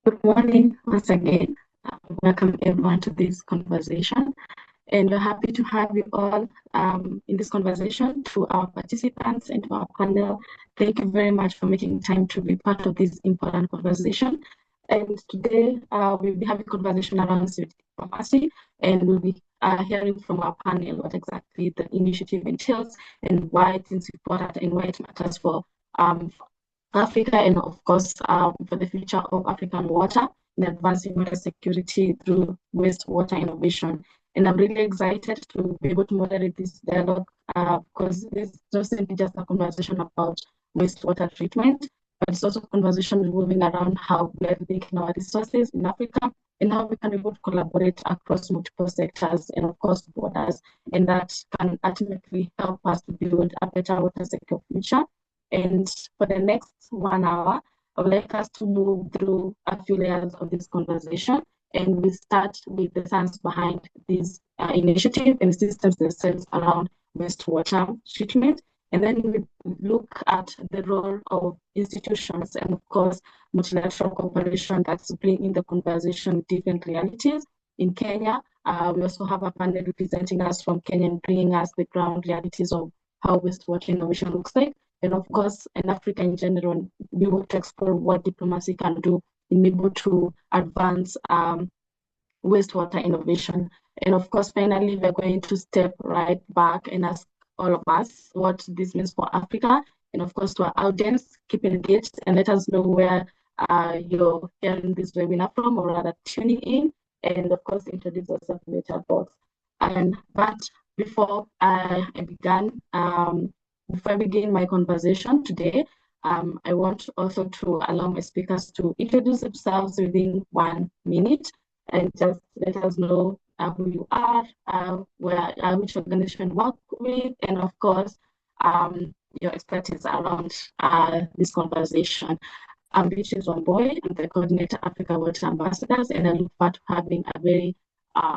Good morning once again. Welcome everyone to this conversation. And we're happy to have you all in this conversation, to our participants and to our panel. Thank you very much for making time to be part of this important conversation. And today we'll be having a conversation around sewage diplomacy, and we'll be hearing from our panel what exactly the initiative entails and why it's important and why it matters for Africa and, of course, for the future of African water in advancing water security through wastewater innovation. And I'm really excited to be able to moderate this dialogue because this is not simply just a conversation about wastewater treatment, but it's also a conversation revolving around how we are taking our resources in Africa and how we can be able to collaborate across multiple sectors and, of course, borders. And that can ultimately help us to build a better water sector future. And for the next 1 hour, I would like us to move through a few layers of this conversation. And we start with the science behind this initiative and systems themselves around wastewater treatment. And then we look at the role of institutions and, of course, multilateral cooperation that's bringing the conversation different realities. In Kenya, we also have a panel representing us from Kenya and bringing us the ground realities of how wastewater innovation looks like. And of course, in Africa in general, we want to explore what diplomacy can do in able to advance wastewater innovation. And of course, finally, we're going to step right back and ask all of us what this means for Africa. And of course, to our audience, keep engaged and let us know where you're hearing this webinar from, or rather tuning in. And of course, introduce yourself in the chat box. But before I begin my conversation today, I want also to allow my speakers to introduce themselves within 1 minute and just let us know who you are, which organization you work with, and of course, your expertise around this conversation. I'm Beatrice Wamboy, I'm the coordinator Africa Water Ambassadors, and I look forward to having a very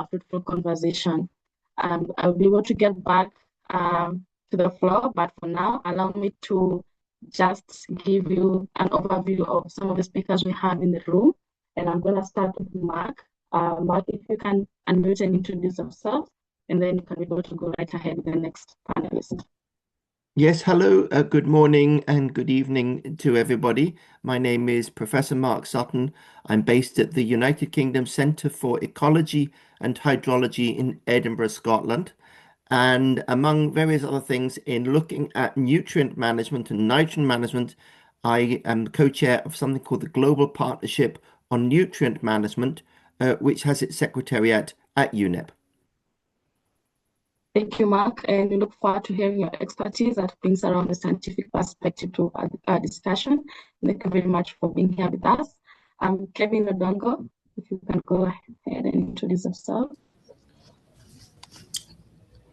fruitful conversation. I'll be able to get back to the floor, but for now, allow me to just give you an overview of some of the speakers we have in the room. And I'm going to start with Mark. Mark, if you can unmute and introduce yourself, and then you can be able to go right ahead with the next panelist. Yes, hello, good morning and good evening to everybody. My name is Professor Mark Sutton. I'm based at the United Kingdom Centre for Ecology and Hydrology in Edinburgh, Scotland. And among various other things, in looking at nutrient management and nitrogen management, I am the co-chair of something called the Global Partnership on Nutrient Management, which has its secretariat at UNEP. Thank you, Mark, and we look forward to hearing your expertise that brings around the scientific perspective to our discussion. Thank you very much for being here with us. Kevin Odongo, if you can go ahead and introduce yourself.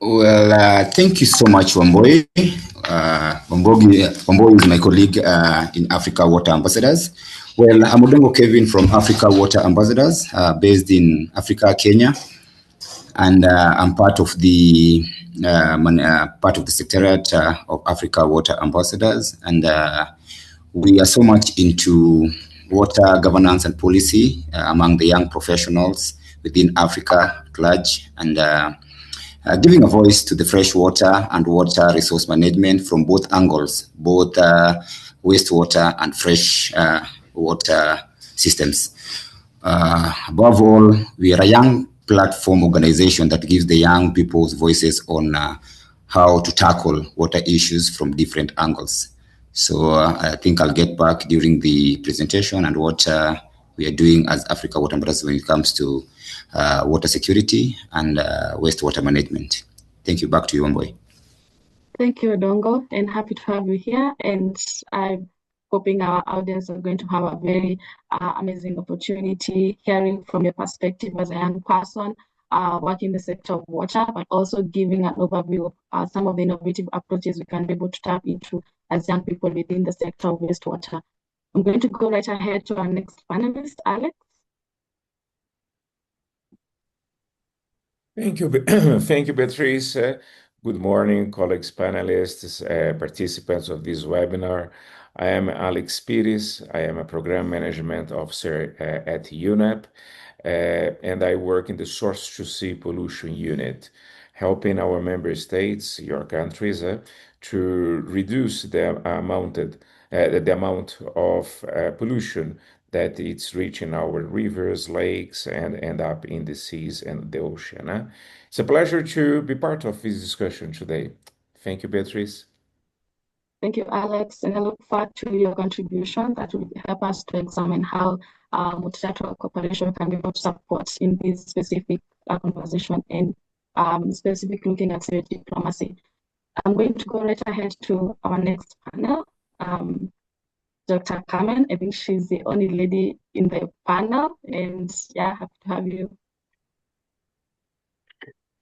Well, thank you so much, Wamboy. Wamboy is my colleague in Africa Water Ambassadors. Well, I'm Odongo Kevin from Africa Water Ambassadors, based in Africa, Kenya, and I'm part of the secretariat of Africa Water Ambassadors, and we are so much into water governance and policy among the young professionals within Africa at large, and giving a voice to the freshwater and water resource management from both angles, both wastewater and fresh water systems. Above all, we are a young platform organization that gives the young people's voices on how to tackle water issues from different angles. So I think I'll get back during the presentation and what we are doing as Africa Water Ambassadors when it comes to water security and wastewater management. Thank you. Back to you, Wamboy. Thank you, Odongo, and happy to have you here. And I'm hoping our audience are going to have a very amazing opportunity hearing from your perspective as a young person working in the sector of water, but also giving an overview of some of the innovative approaches we can be able to tap into as young people within the sector of wastewater. I'm going to go right ahead to our next panelist, Alex. Thank you. Thank you, Beatrice. Good morning, colleagues, panelists, participants of this webinar. I am Alex Pires. I am a program management officer at UNEP, and I work in the source to sea pollution unit, helping our member states, your countries, to reduce the amount of pollution that it's reaching our rivers, lakes, and end up in the seas and the ocean. It's a pleasure to be part of this discussion today. Thank you, Beatrice. Thank you, Alex, and I look forward to your contribution that will help us to examine how multilateral cooperation can be able to support in this specific conversation and specific looking at sewage diplomacy. I'm going to go right ahead to our next panel. Dr. Carmen, I think she's the only lady in the panel, and yeah, happy to have you.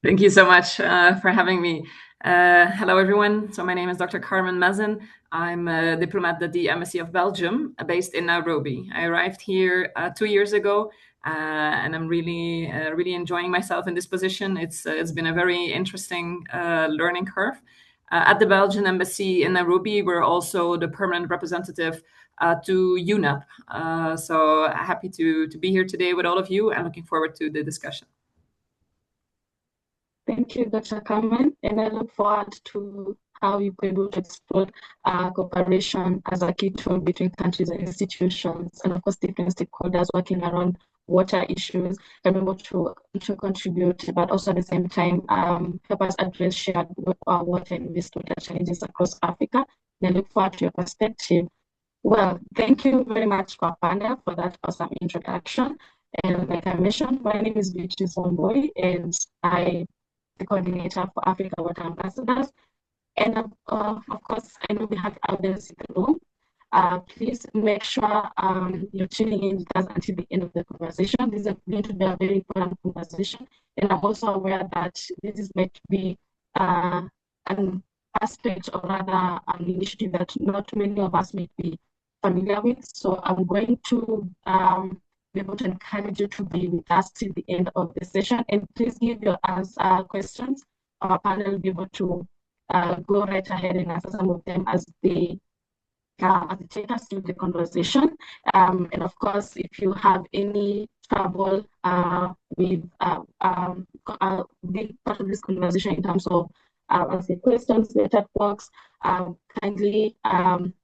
Thank you so much for having me. Hello, everyone. So my name is Dr. Carmen Mazin. I'm a diplomat at the Embassy of Belgium, based in Nairobi. I arrived here 2 years ago, and I'm really enjoying myself in this position. It's been a very interesting learning curve. At the Belgian Embassy in Nairobi, we're also the permanent representative to UNEP. So happy to be here today with all of you and looking forward to the discussion. Thank you, Dr. Carmen, and I look forward to how you're able to explore cooperation as a key tool between countries and institutions, and of course different stakeholders working around water issues can be able to contribute, but also at the same time help us address shared water and wastewater challenges across Africa. And I look forward to your perspective. Well, thank you very much, our panel, for that awesome introduction. And like I mentioned, my name is Beatrice Wamboi, and the coordinator for Africa Water Ambassadors. And of course, I know we have others in the room. Please make sure you're tuning in with us until the end of the conversation. This is going to be a very important conversation. And I'm also aware that this is meant to be an aspect or rather an initiative that not many of us may be familiar with. So I'm going to be able to encourage you to be with us till the end of the session, and please give your questions. Our panel will be able to go right ahead and answer some of them as they take us through the conversation. And of course, if you have any trouble with being part of this conversation in terms of answering questions, the chat box, kindly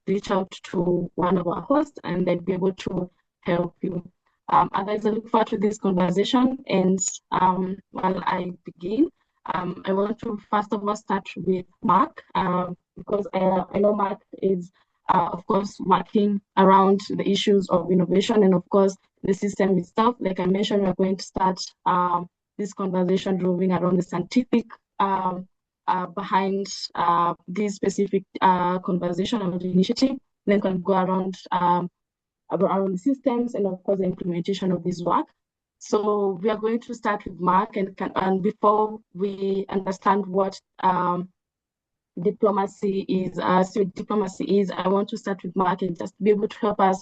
reach out to one of our hosts and they'll be able to help you. Otherwise, I look forward to this conversation. And while I begin, I want to first of all start with Mark, because I know Mark is, of course, working around the issues of innovation and, of course, the system itself. Like I mentioned, we're going to start this conversation moving around the scientific behind this specific conversation about the initiative. Then can go around the systems and, of course, the implementation of this work. So we are going to start with Mark, and before we understand what diplomacy is, I want to start with Mark and just be able to help us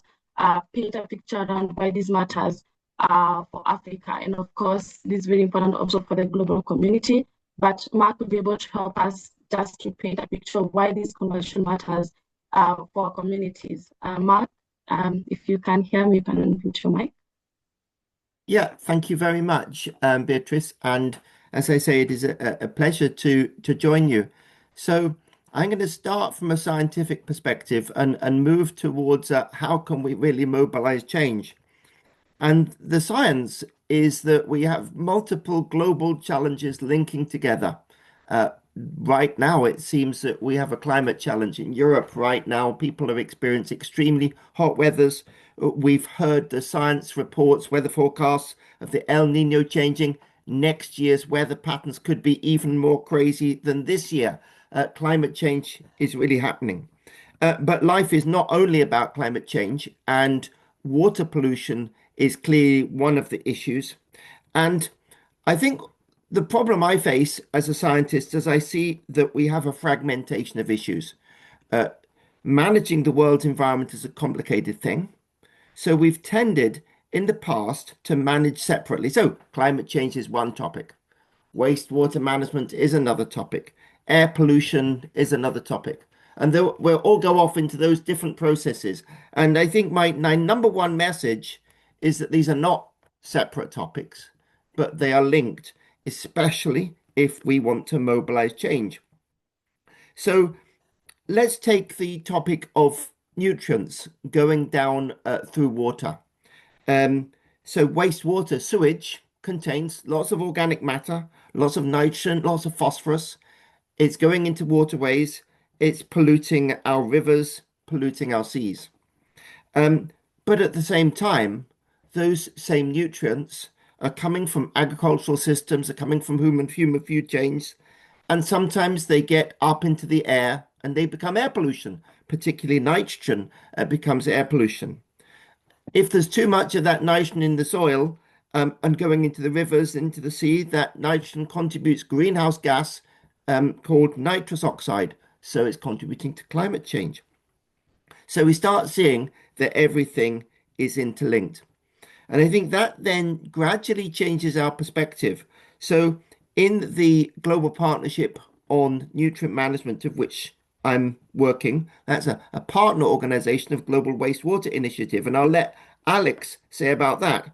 paint a picture around why this matters for Africa. And of course, this is very important also for the global community. But Mark will be able to help us just to paint a picture of why this conversation matters for our communities. Mark, if you can hear me, you can unmute your mic. Yeah, thank you very much, Beatrice. And as I say, it is a pleasure to join you. So I'm going to start from a scientific perspective and move towards how can we really mobilize change. And the science is that we have multiple global challenges linking together. Right now, it seems that we have a climate challenge in Europe. Right now, people have experienced extremely hot weathers. We've heard the science reports, weather forecasts of the El Nino changing. Next year's weather patterns could be even more crazy than this year. Climate change is really happening. But life is not only about climate change, and water pollution is clearly one of the issues. And I think the problem I face as a scientist is I see that we have a fragmentation of issues. Managing the world's environment is a complicated thing. So we've tended in the past to manage separately. So climate change is one topic. Wastewater management is another topic. Air pollution is another topic. And we'll all go off into those different processes. And I think my number one message is that these are not separate topics, but they are linked, especially if we want to mobilize change. So let's take the topic of nutrients going down through water. So wastewater, sewage, contains lots of organic matter, lots of nitrogen, lots of phosphorus. It's going into waterways. It's polluting our rivers, polluting our seas. But at the same time, those same nutrients are coming from agricultural systems, are coming from human food chains, and sometimes they get up into the air and they become air pollution, particularly nitrogen becomes air pollution. If there's too much of that nitrogen in the soil and going into the rivers, into the sea, that nitrogen contributes greenhouse gas called nitrous oxide. So it's contributing to climate change. So we start seeing that everything is interlinked. And I think that then gradually changes our perspective. So in the Global Partnership on Nutrient Management, of which I'm working, that's a partner organization of Global Wastewater Initiative. And I'll let Alex say about that.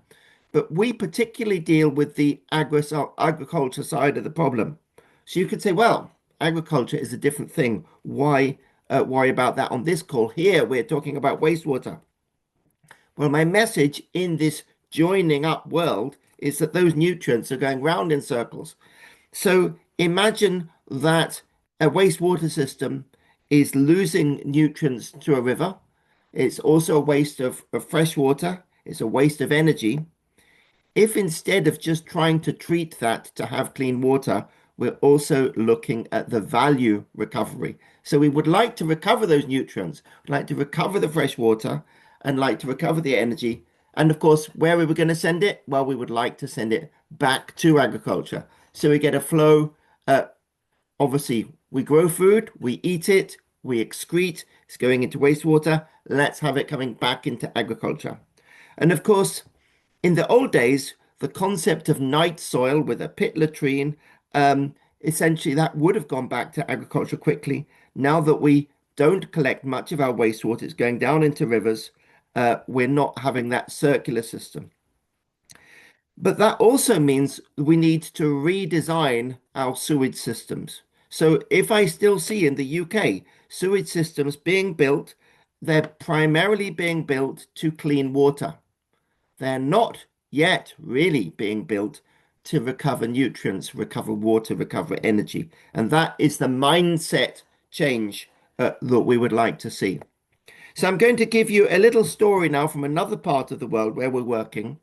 But we particularly deal with the agriculture side of the problem. So you could say, well, agriculture is a different thing. Why worry about that on this call? Here, we're talking about wastewater. Well, my message in this joining up world is that those nutrients are going round in circles. So imagine that a wastewater system is losing nutrients to a river. It's also a waste of fresh water. It's a waste of energy. If instead of just trying to treat that to have clean water, we're also looking at the value recovery. So we would like to recover those nutrients, we'd like to recover the fresh water, and like to recover the energy. And of course, where are we going to send it? Well, we would like to send it back to agriculture. So we get a flow. Obviously, we grow food, we eat it, we excrete, it's going into wastewater. Let's have it coming back into agriculture. And of course, in the old days, the concept of night soil with a pit latrine, essentially that would have gone back to agriculture quickly. Now that we don't collect much of our wastewater, it's going down into rivers, we're not having that circular system. But that also means we need to redesign our sewage systems. So if I still see in the UK sewage systems being built, they're primarily being built to clean water. They're not yet really being built to recover nutrients, recover water, recover energy. And that is the mindset change that we would like to see. So I'm going to give you a little story now from another part of the world where we're working,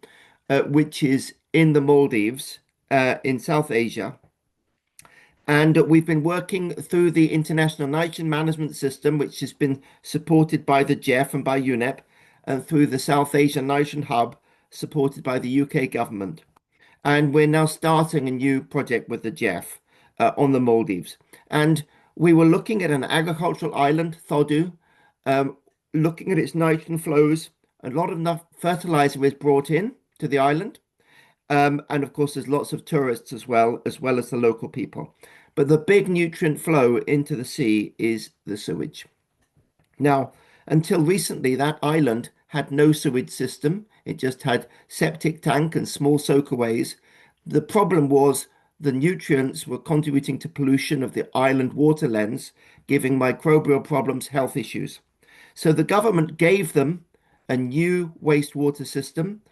which is in the Maldives, in South Asia. And we've been working through the International Nitrogen Management System, which has been supported by the GEF and by UNEP, and through the South Asian Nitrogen Hub, supported by the UK government. And we're now starting a new project with the GEF on the Maldives. And we were looking at an agricultural island, Thodu, looking at its nitrogen flows. A lot of enough fertilizer is brought in to the island. And of course, there's lots of tourists as well as the local people. But the big nutrient flow into the sea is the sewage. Now, until recently, that island had no sewage system. It just had septic tank and small soakaways. The problem was the nutrients were contributing to pollution of the island water lens, giving microbial problems, health issues. So the government gave them a new wastewater system,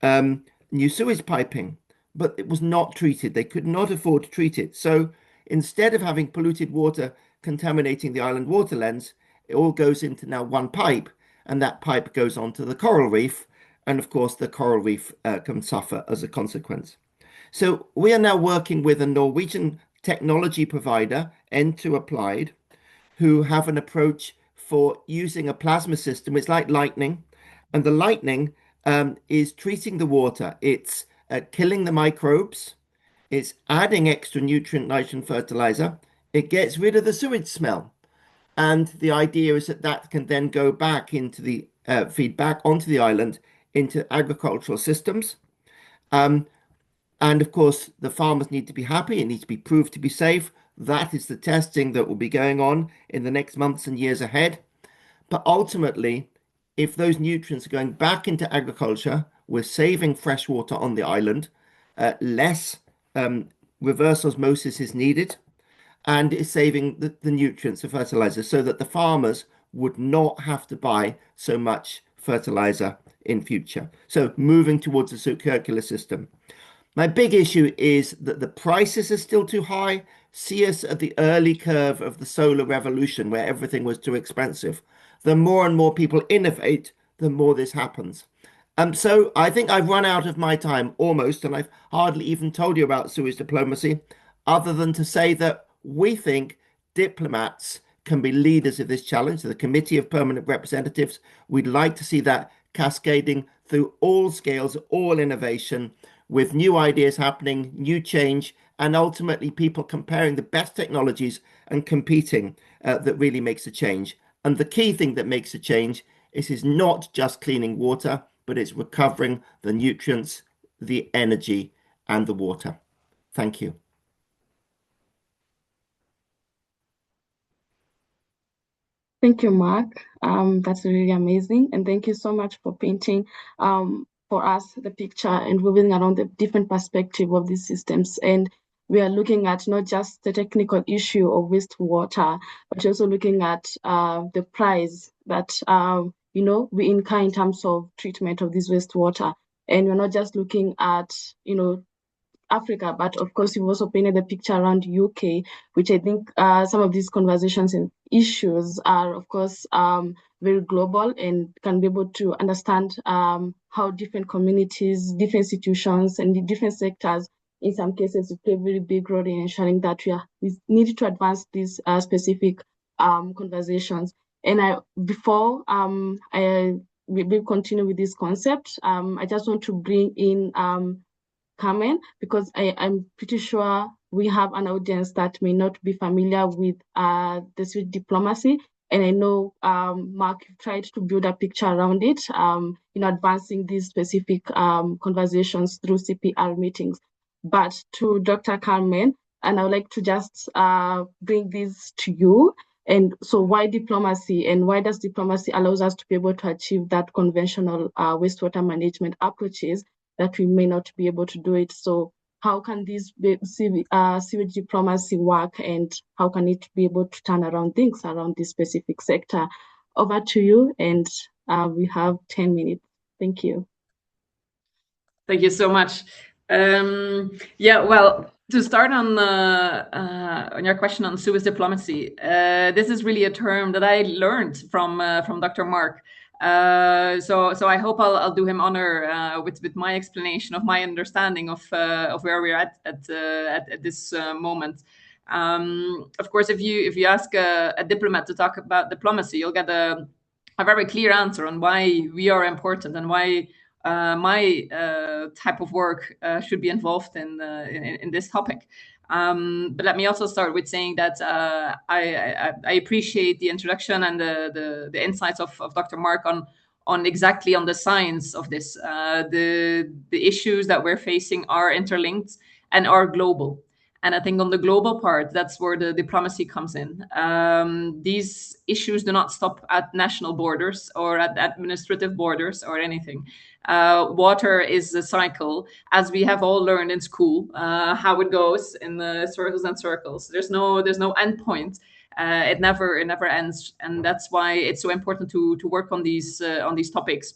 new sewage piping, but it was not treated. They could not afford to treat it. So instead of having polluted water contaminating the island water lens, it all goes into now one pipe, and that pipe goes onto the coral reef. And of course, the coral reef can suffer as a consequence. So we are now working with a Norwegian technology provider, N2 Applied, who have an approach for using a plasma system. It's like lightning, and the lightning is treating the water. It's killing the microbes. It's adding extra nutrient nitrogen fertilizer. It gets rid of the sewage smell. And the idea is that that can then go back into the feedback onto the island, into agricultural systems. And of course, the farmers need to be happy. It needs to be proved to be safe. That is the testing that will be going on in the next months and years ahead. But ultimately, if those nutrients are going back into agriculture, we're saving fresh water on the island, less reverse osmosis is needed, and it's saving the nutrients of fertilizer so that the farmers would not have to buy so much fertilizer in future. So moving towards a circular system. My big issue is that the prices are still too high. See us at the early curve of the solar revolution where everything was too expensive. The more and more people innovate, the more this happens. So I think I've run out of my time almost, and I've hardly even told you about sewage diplomacy, other than to say that we think diplomats can be leaders of this challenge. The Committee of Permanent Representatives, we'd like to see that cascading through all scales, all innovation, with new ideas happening, new change, and ultimately people comparing the best technologies and competing that really makes a change. And the key thing that makes a change is not just cleaning water, but it's recovering the nutrients, the energy, and the water. Thank you. Thank you, Mark. That's really amazing. And thank you so much for painting for us the picture and moving around the different perspective of these systems. And we are looking at not just the technical issue of wastewater, but also looking at the price that we incur in terms of treatment of this wastewater. And we're not just looking at Africa, but of course you've also painted the picture around UK, which I think some of these conversations and issues are of course very global and can be able to understand how different communities, different institutions, and the different sectors in some cases play a very big role in ensuring that we need to advance these specific conversations. And before we continue with this concept, I just want to bring in Carmen, because I'm pretty sure we have an audience that may not be familiar with the sewage diplomacy. And I know, Mark, you've tried to build a picture around it, advancing these specific conversations through CPR meetings. But to Dr. Carmen, and I would like to just bring this to you. And so why diplomacy, and why does diplomacy allows us to be able to achieve that conventional wastewater management approaches that we may not be able to do it? So how can this sewage diplomacy work, and how can it be able to turn around things around this specific sector? Over to you, and we have 10 minutes. Thank you. Thank you so much. Well, to start on your question on sewage diplomacy, this is really a term that I learned from Dr. Mark. So I hope I'll do him honor with my explanation of my understanding of where we're at this moment. Of course, if you ask a diplomat to talk about diplomacy, you'll get a very clear answer on why we are important and why my type of work should be involved in this topic. But let me also start with saying that I appreciate the introduction and the insights of Dr. Mark on exactly on the science of this. The issues that we're facing are interlinked and are global. And I think on the global part, that's where the diplomacy comes in. These issues do not stop at national borders or at administrative borders or anything. Water is a cycle, as we have all learned in school, how it goes in the circles and circles. There's no end point. It never ends, and that's why it's so important to work on these topics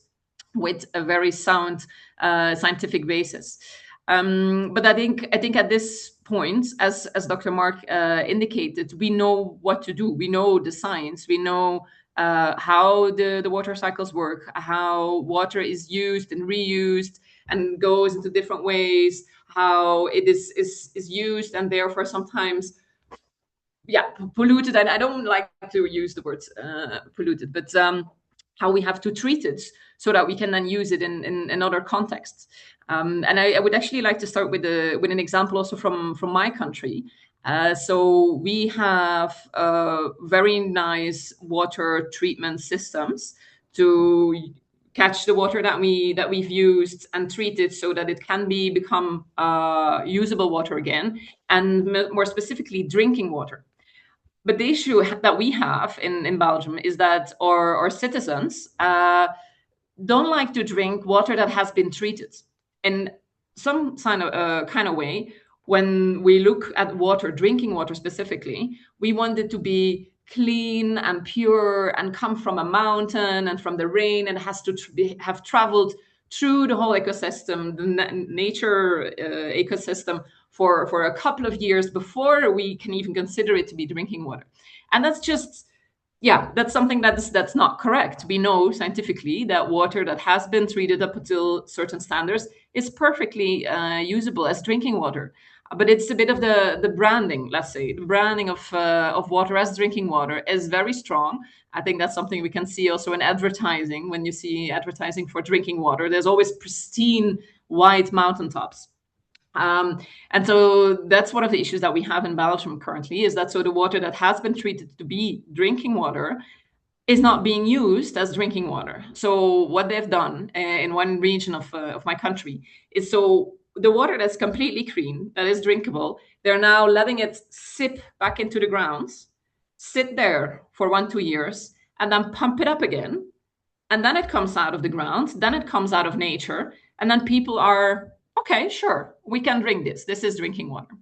with a very sound scientific basis. But I think at this point, as Dr. Mark indicated, we know what to do. We know the science. We know how the water cycles work, how water is used and reused and goes into different ways, how it is used and therefore sometimes polluted. And I don't like to use the word polluted, but how we have to treat it so that we can then use it in other contexts. And I would actually like to start with an example also from my country. So we have very nice water treatment systems to catch the water that we've used and treat it so that it can become usable water again, and more specifically drinking water. But the issue that we have in Belgium is that our citizens don't like to drink water that has been treated. In some kind of way, when we look at water, drinking water specifically, we want it to be clean and pure and come from a mountain and from the rain, and it has to have traveled through the whole ecosystem, the nature ecosystem, for a couple of years before we can even consider it to be drinking water. And that's just, yeah, that's something that's not correct. We know scientifically that water that has been treated up until certain standards is perfectly usable as drinking water. But it's a bit of the branding, let's say. The branding of water as drinking water is very strong. I think that's something we can see also in advertising. When you see advertising for drinking water, there's always pristine white mountaintops. And so that's one of the issues that we have in Belgium currently, is that so the water that has been treated to be drinking water is not being used as drinking water. So what they've done in one region of my country is, so the water that's completely clean, that is drinkable, they're now letting it sip back into the ground, sit there for 1-2 years, and then pump it up again. And then it comes out of the ground, then it comes out of nature, and then people are, okay, sure, we can drink this. This is drinking water.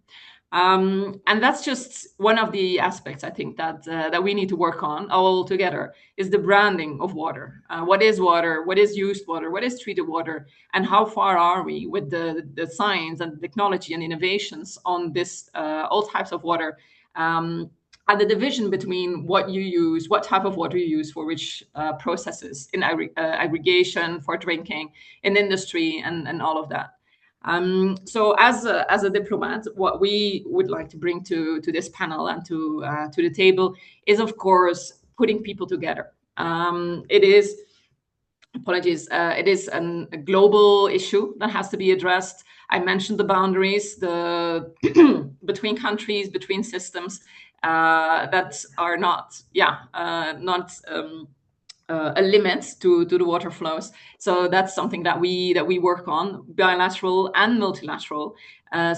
And that's just one of the aspects, I think, that we need to work on all together, is the branding of water. What is water? What is used water? What is treated water? And how far are we with the science and technology and innovations on this, all types of water? And the division between what you use, what type of water you use for which processes, in aggregation, for drinking, in industry, and all of that. So as a diplomat, what we would like to bring to this panel and to the table is, of course, putting people together. It is a global issue that has to be addressed. I mentioned the boundaries, between countries, between systems that are not a limit to the water flows. So that's something that we work on, bilateral and multilateral.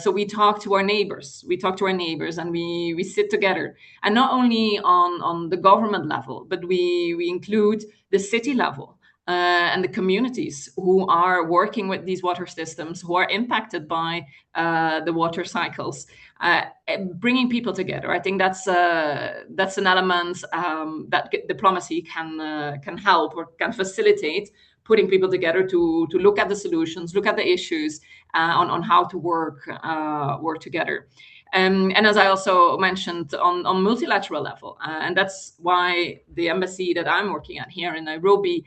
So we talk to our neighbors. And we sit together, and not only on the government level, but we include the city level. And the communities who are working with these water systems, who are impacted by the water cycles, bringing people together. I think that's an element that diplomacy can help or can facilitate, putting people together to look at the solutions, look at the issues, on how to work together. And as I also mentioned, on multilateral level, and that's why the embassy that I'm working at here in Nairobi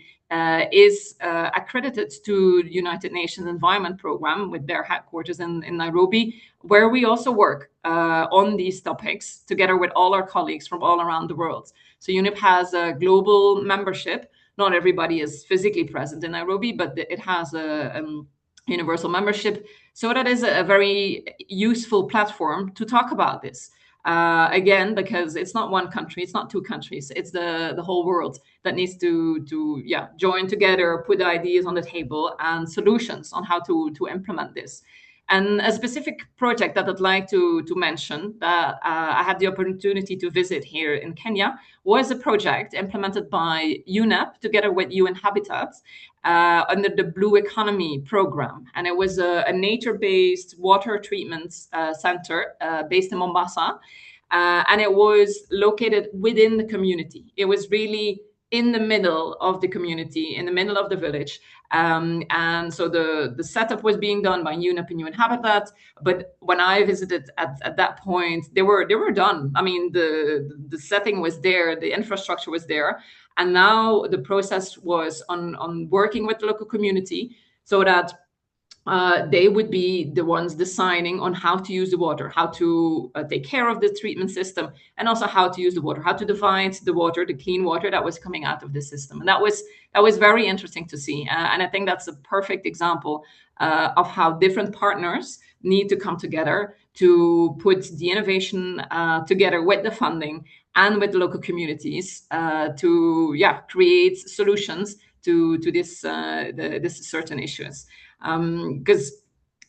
is accredited to the United Nations Environment Programme, with their headquarters in Nairobi, where we also work on these topics together with all our colleagues from all around the world. So UNEP has a global membership. Not everybody is physically present in Nairobi, but it has a universal membership. So that is a very useful platform to talk about this. Again, because it's not one country, it's not two countries, it's the whole world that needs to join together, put ideas on the table and solutions on how to implement this. And a specific project that I'd like to mention that I had the opportunity to visit here in Kenya was a project implemented by UNEP together with UN Habitat under the Blue Economy program. And it was a nature-based water treatment center based in Mombasa. And it was located within the community. It was really in the middle of the community, in the middle of the village. And so the setup was being done by UNEP and UN Habitat. But when I visited at that point, they were done. I mean, the setting was there, the infrastructure was there. And now the process was on working with the local community so that they would be the ones deciding on how to use the water, how to take care of the treatment system, and also how to use the water, how to divide the water, the clean water that was coming out of the system. And that was very interesting to see. And I think that's a perfect example of how different partners need to come together to put the innovation together with the funding and with the local communities to create solutions to this this certain issues, because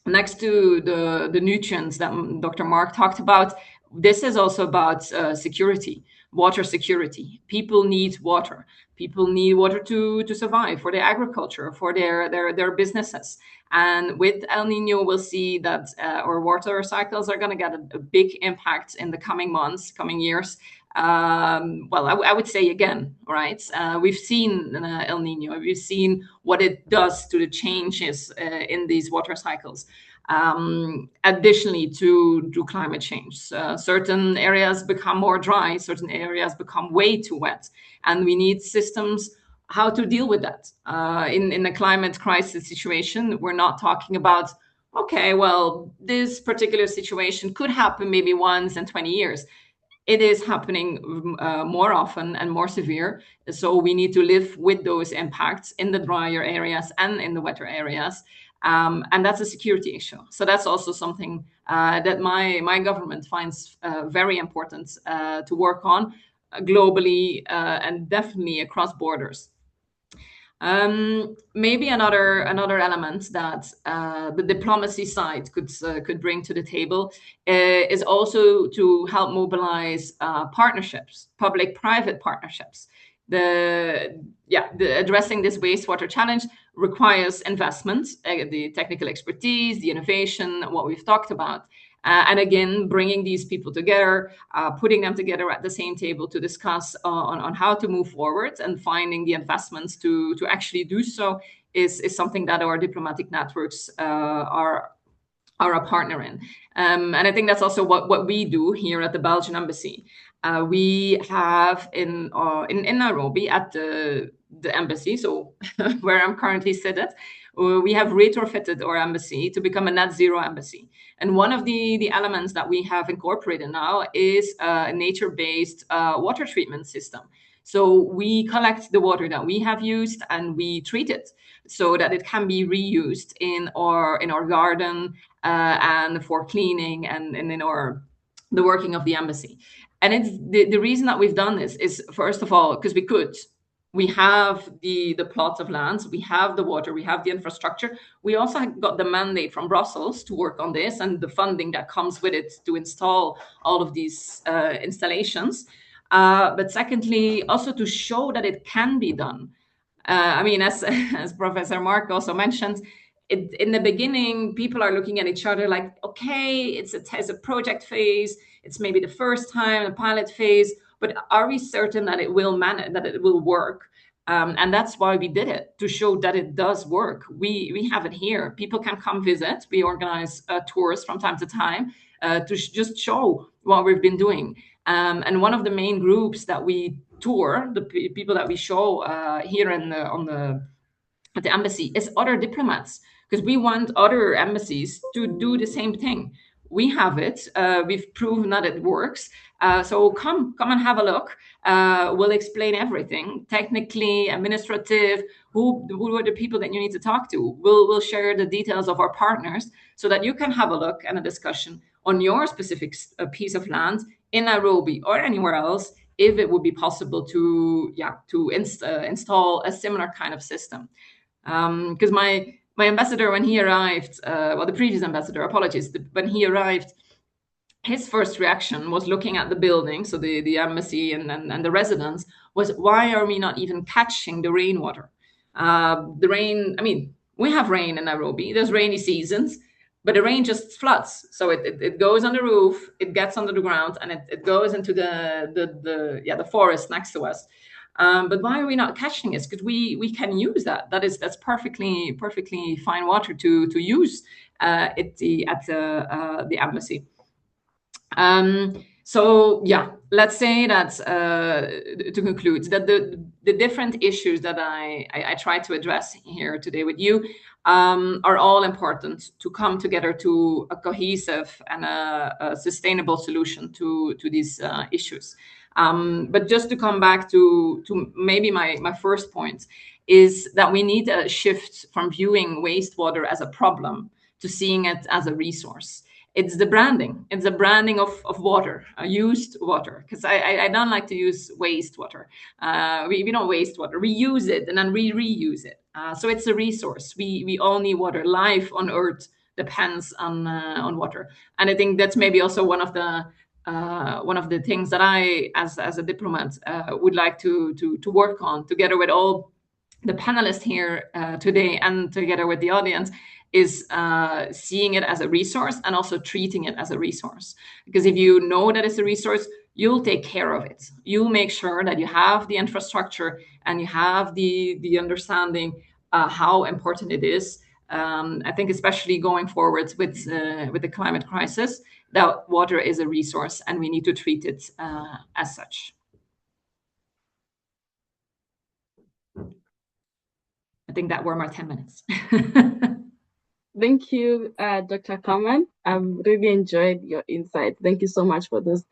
next to the nutrients that Dr. Mark talked about, this is also about security, water security. People need water. People need water to survive, for their agriculture, for their businesses. And with El Nino, we'll see that our water cycles are going to get a big impact in the coming months, coming years. Well, I would say again, right? We've seen El Nino. We've seen what it does to the changes in these water cycles. Additionally to climate change, certain areas become more dry, certain areas become way too wet, and we need systems how to deal with that. In a climate crisis situation, we're not talking about, okay, well, this particular situation could happen maybe once in 20 years. It is happening more often and more severe. So we need to live with those impacts in the drier areas and in the wetter areas. And that's a security issue. So that's also something that my government finds very important to work on globally and definitely across borders. Maybe another element that the diplomacy side could bring to the table is also to help mobilize partnerships, public-private partnerships. Addressing this wastewater challenge requires investment, the technical expertise, the innovation, what we've talked about. And again, bringing these people together, putting them together at the same table to discuss on how to move forward and finding the investments to actually do so is something that our diplomatic networks are a partner in. And I think that's also what we do here at the Belgian Embassy. We have in Nairobi at the embassy, so where I'm currently seated, we have retrofitted our embassy to become a net zero embassy. And one of the elements that we have incorporated now is a nature-based water treatment system. So we collect the water that we have used and we treat it so that it can be reused in our garden and for cleaning and in the working of the embassy. And it's the reason that we've done this is, first of all, because we have the plots of lands, we have the water, we have the infrastructure. We also got the mandate from Brussels to work on this and the funding that comes with it to install all of these installations. But secondly, also to show that it can be done. I mean, as Professor Mark also mentioned, in the beginning, people are looking at each other like, okay, it's a project phase. It's maybe the first time, a pilot phase, but are we certain that it will that it will work? And that's why we did it, to show that it does work. We have it here. People can come visit. We organize tours from time to time to just show what we've been doing. And one of the main groups that we tour, the people that we show here at the embassy, is other diplomats, because we want other embassies to do the same thing. We have it. We've proven that it works. So come and have a look. We'll explain everything, technically, administrative, who are the people that you need to talk to. We'll share the details of our partners so that you can have a look and a discussion on your specific piece of land in Nairobi or anywhere else, if it would be possible to install a similar kind of system. Because my ambassador, when he arrived, the previous ambassador, when he arrived, his first reaction was looking at the building, so the embassy and the residents, was, why are we not even catching the rainwater? The rain, I mean, we have rain in Nairobi, there's rainy seasons, but the rain just floods. So it goes on the roof, it gets under the ground, and it goes into the forest next to us. But why are we not catching it? Because we can use that. That's perfectly fine water to use at the embassy. So yeah, let's say that to conclude, that the different issues that I try to address here today with you are all important to come together to a cohesive and a sustainable solution to these issues. But just to come back to maybe my first point is that we need a shift from viewing wastewater as a problem to seeing it as a resource. It's the branding. It's the branding of water, used water. Because I don't like to use wastewater. We don't waste water. We use it and then we reuse it. So it's a resource. We all need water. Life on Earth depends on water. And I think that's maybe also one of the things that I, as a diplomat, would like to work on together with all the panelists here today and together with the audience, is seeing it as a resource and also treating it as a resource. Because if you know that it's a resource, you'll take care of it. You'll make sure that you have the infrastructure and you have the understanding how important it is. I think especially going forward with the climate crisis, that water is a resource and we need to treat it as such. I think that were my 10 minutes. Thank you, Dr. Carmen. I've really enjoyed your insights. Thank you so much for those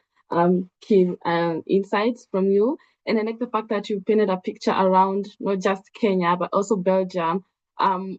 key insights from you. And I like the fact that you painted a picture around not just Kenya, but also Belgium, on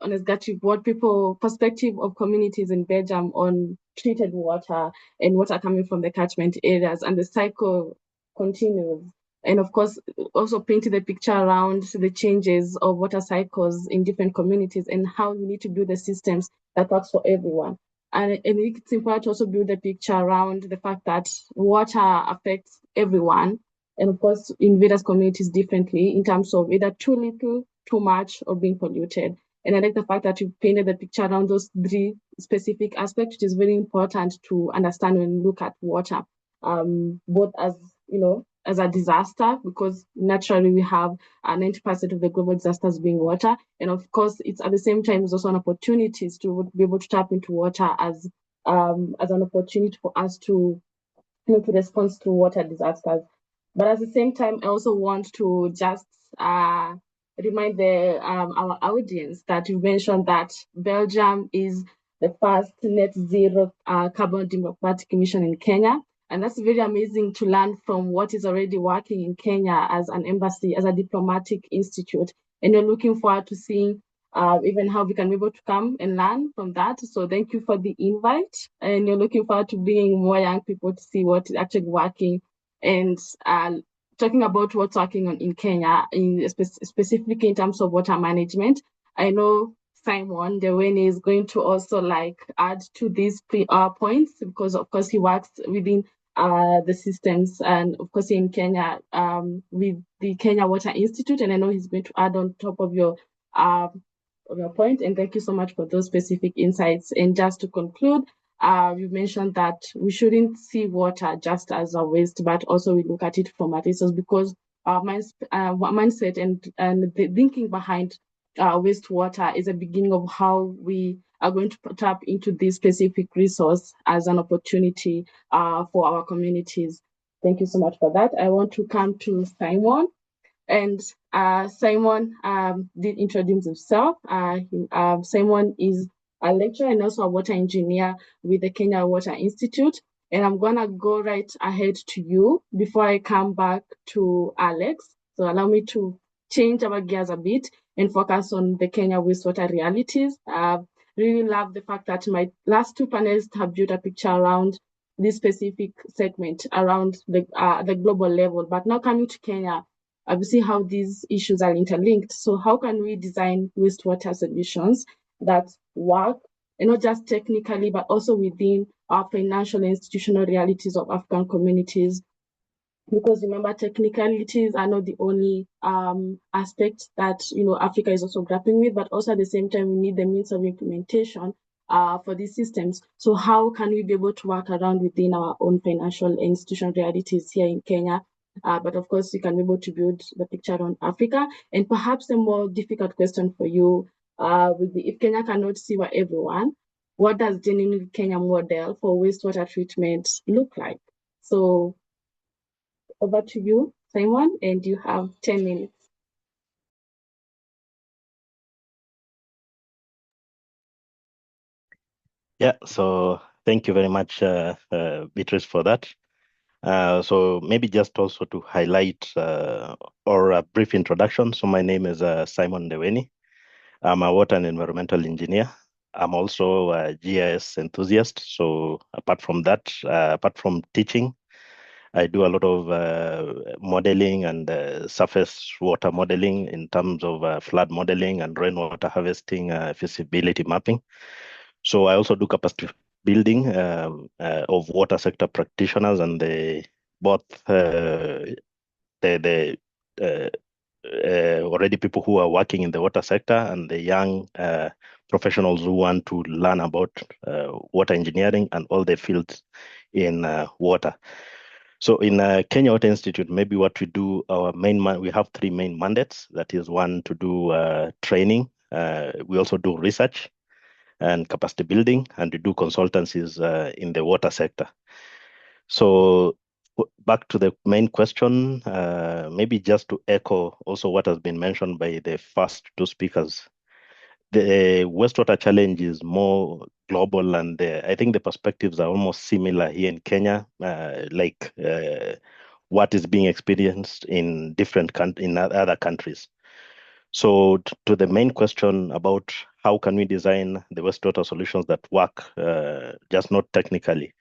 perspective of communities in Belgium on treated water and water coming from the catchment areas, and the cycle continues. And of course, also painted the picture around the changes of water cycles in different communities and how we need to build the systems that works for everyone. And it's important to also build a picture around the fact that water affects everyone, and of course, in various communities differently in terms of either too little, too much, or being polluted. And I like the fact that you painted the picture around those three specific aspects, which is very important to understand when you look at water, both as, as a disaster, because naturally we have 90% of the global disasters being water. And of course, it's at the same time, it's also an opportunity to be able to tap into water as an opportunity for us to respond to water disasters. But at the same time, I also want to just remind our audience that you mentioned that Belgium is the first net zero carbon diplomatic mission in Kenya. And that's very amazing to learn from what is already working in Kenya as an embassy, as a diplomatic institute. And you're looking forward to seeing even how we can be able to come and learn from that. So thank you for the invite. And you're looking forward to bringing more young people to see what is actually working and talking about what's working in Kenya, specifically in terms of water management. I know Simon Deweni is going to also add to these points, because of course he works within the systems, and of course in Kenya with the Kenya Water Institute, and I know he's going to add on top of your point. And thank you so much for those specific insights. And just to conclude, you mentioned that we shouldn't see water just as a waste, but also we look at it from a resource, because our mindset and the thinking behind wastewater is a beginning of how we are going to tap into this specific resource as an opportunity for our communities. Thank you so much for that. I want to come to Simon. And Simon did introduce himself. Simon is a lecturer and also a water engineer with the Kenya Water Institute. And I'm going to go right ahead to you before I come back to Alex. So allow me to change our gears a bit and focus on the Kenya wastewater realities. Really love the fact that my last two panelists have built a picture around this specific segment around the global level. But now coming to Kenya, we see how these issues are interlinked. So how can we design wastewater solutions that work, and not just technically, but also within our financial and institutional realities of African communities? Because remember, technicalities are not the only aspect that Africa is also grappling with, but also at the same time, we need the means of implementation for these systems. So how can we be able to work around within our own financial and institutional realities here in Kenya? But of course, you can be able to build the picture on Africa. And perhaps a more difficult question for you would be, if Kenya cannot see everyone, what does genuine Kenya model for wastewater treatment look like? So over to you, Simon, and you have 10 minutes. Yeah, so thank you very much, Beatrice, for that. So maybe just also to highlight or a brief introduction. So my name is Simon Deweni. I'm a water and environmental engineer. I'm also a GIS enthusiast. So apart from that, apart from teaching, I do a lot of modeling and surface water modeling in terms of flood modeling and rainwater harvesting feasibility mapping. So I also do capacity building of water sector practitioners and both the already people who are working in the water sector and the young professionals who want to learn about water engineering and all the fields in water. So in Kenya Water Institute, maybe what we do, we have three main mandates. That is one to do training. We also do research and capacity building, and we do consultancies in the water sector. So back to the main question, maybe just to echo also what has been mentioned by the first two speakers. The wastewater challenge is more global, and I think the perspectives are almost similar here in Kenya, what is being experienced in in other countries. So to the main question about how can we design the wastewater solutions that work, just not technically.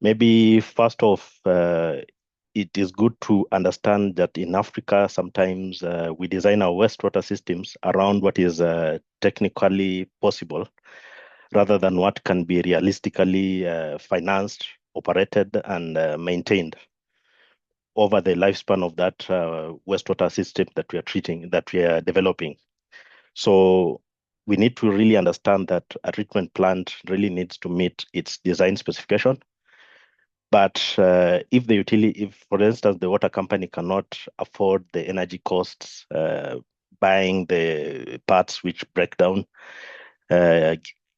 Maybe first off, it is good to understand that in Africa, sometimes we design our wastewater systems around what is technically possible rather than what can be realistically financed, operated, and maintained over the lifespan of that wastewater system that we are developing. So we need to really understand that a treatment plant really needs to meet its design specification. But if, for instance, the water company cannot afford the energy costs, buying the parts which break down,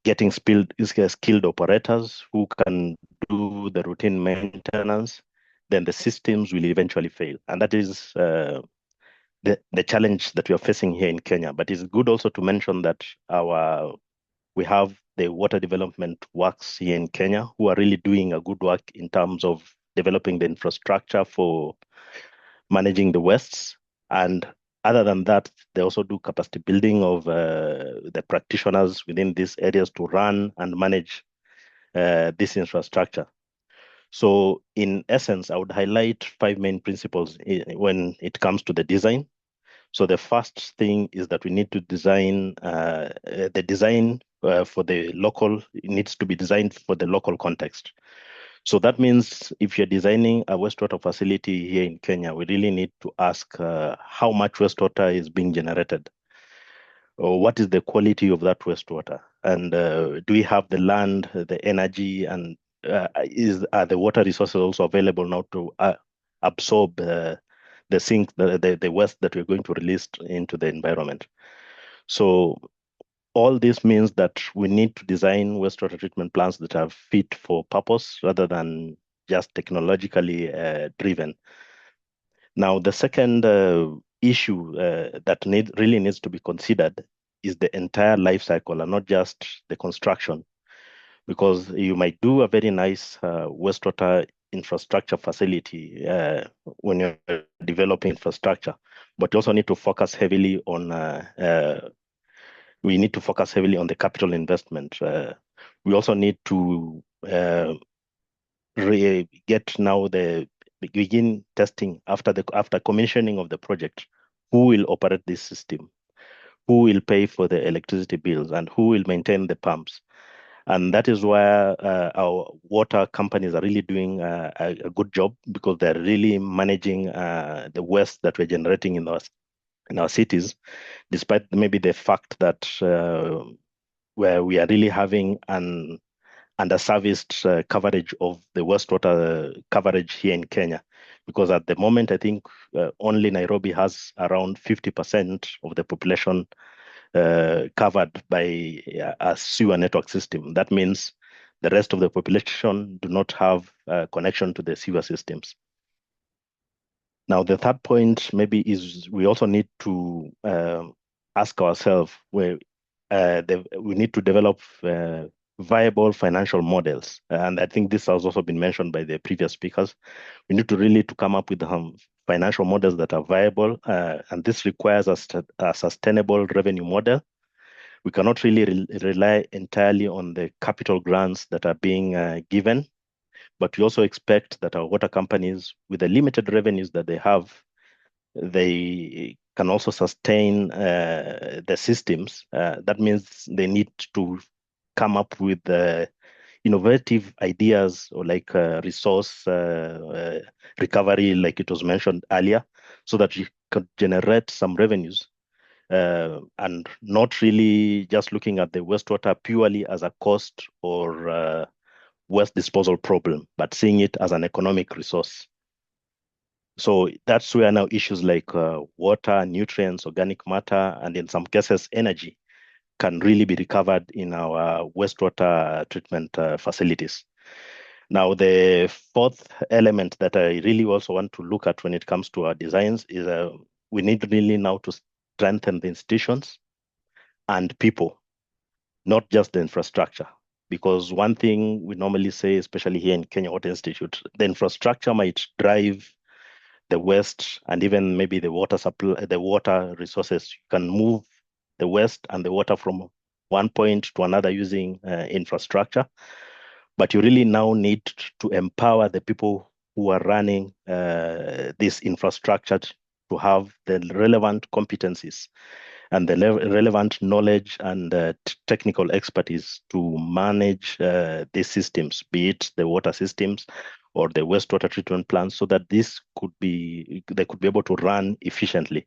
getting skilled operators who can do the routine maintenance, then the systems will eventually fail. And that is the challenge that we are facing here in Kenya. But it's good also to mention that we have the water development works here in Kenya who are really doing a good work in terms of developing the infrastructure for managing the wastes. And other than that, they also do capacity building of the practitioners within these areas to run and manage this infrastructure. So in essence, I would highlight 5 main principles when it comes to the design. So the first thing is that we need to design the design for the local. It needs to be designed for the local context. So that means if you're designing a wastewater facility here in Kenya, we really need to ask how much wastewater is being generated, or what is the quality of that wastewater, and do we have the land, the energy, and are the water resources also available now to absorb the waste that we're going to release into the environment. So all this means that we need to design wastewater treatment plants that are fit for purpose rather than just technologically driven. Now, the second issue that really needs to be considered is the entire life cycle and not just the construction, because you might do a very nice wastewater infrastructure facility when you're developing infrastructure, but you also need to focus heavily on the capital investment. We also need to begin testing after commissioning of the project. Who will operate this system? Who will pay for the electricity bills, and who will maintain the pumps? And that is where our water companies are really doing a good job, because they're really managing the waste that we're generating in our cities, despite maybe the fact that where we are really having an underserviced coverage of the wastewater coverage here in Kenya. Because at the moment, I think only Nairobi has around 50% of the population covered by a sewer network system. That means the rest of the population do not have connection to the sewer systems. Now, the third point maybe is we also need to ask ourselves where we need to develop viable financial models. And I think this has also been mentioned by the previous speakers. We need to really come up with financial models that are viable. And this requires a sustainable revenue model, We cannot really rely entirely on the capital grants that are being given, but we also expect that our water companies, with the limited revenues that they have, they can also sustain the systems. That means they need to come up with innovative ideas, or like resource recovery, like it was mentioned earlier, so that you could generate some revenues, and not really just looking at the wastewater purely as a cost or waste disposal problem, but seeing it as an economic resource. So that's where now issues like water, nutrients, organic matter, and in some cases energy can really be recovered in our wastewater treatment facilities. Now, the fourth element that I really also want to look at when it comes to our designs is we need really now to strengthen the institutions and people, not just the infrastructure. Because one thing we normally say, especially here in Kenya Water Institute, the infrastructure might drive the waste and even maybe the water supply, the water resources. You can move the waste and the water from one point to another using infrastructure. But you really now need to empower the people who are running this infrastructure to have the relevant competencies and the relevant knowledge and technical expertise to manage these systems, be it the water systems or the wastewater treatment plants, so that they could be able to run efficiently.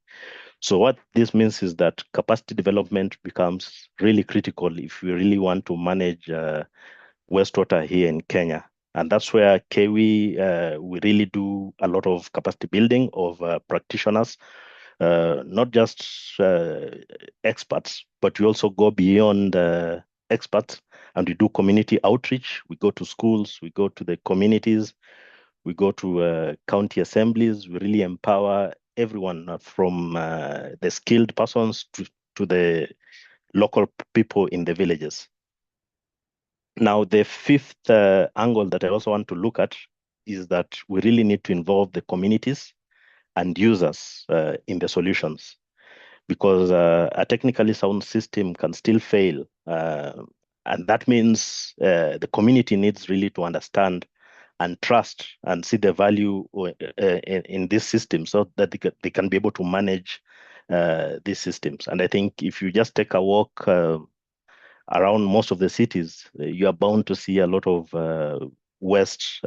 So what this means is that capacity development becomes really critical if we really want to manage wastewater here in Kenya. And that's where KW, we really do a lot of capacity building of practitioners, not just experts, but we also go beyond experts, and we do community outreach. We go to schools, we go to the communities, we go to county assemblies. We really empower everyone from the skilled persons to the local people in the villages. Now, the fifth angle that I also want to look at is that we really need to involve the communities and users in the solutions, because a technically sound system can still fail. And that means the community needs really to understand and trust and see the value in this system, so that they can be able to manage these systems. And I think if you just take a walk around most of the cities, you are bound to see a lot of waste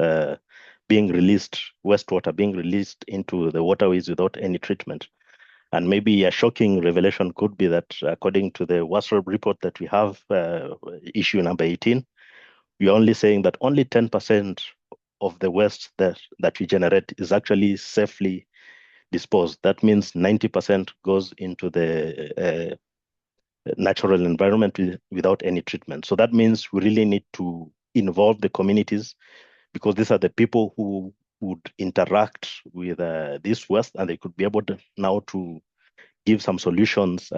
being released, wastewater being released into the waterways without any treatment. And maybe a shocking revelation could be that, according to the WASRB report that we have, issue number 18, we're only saying that only 10% of the waste that we generate is actually safely disposed. That means 90% goes into the natural environment without any treatment. So that means we really need to involve the communities, because these are the people who would interact with this waste, and they could be able to now to give some solutions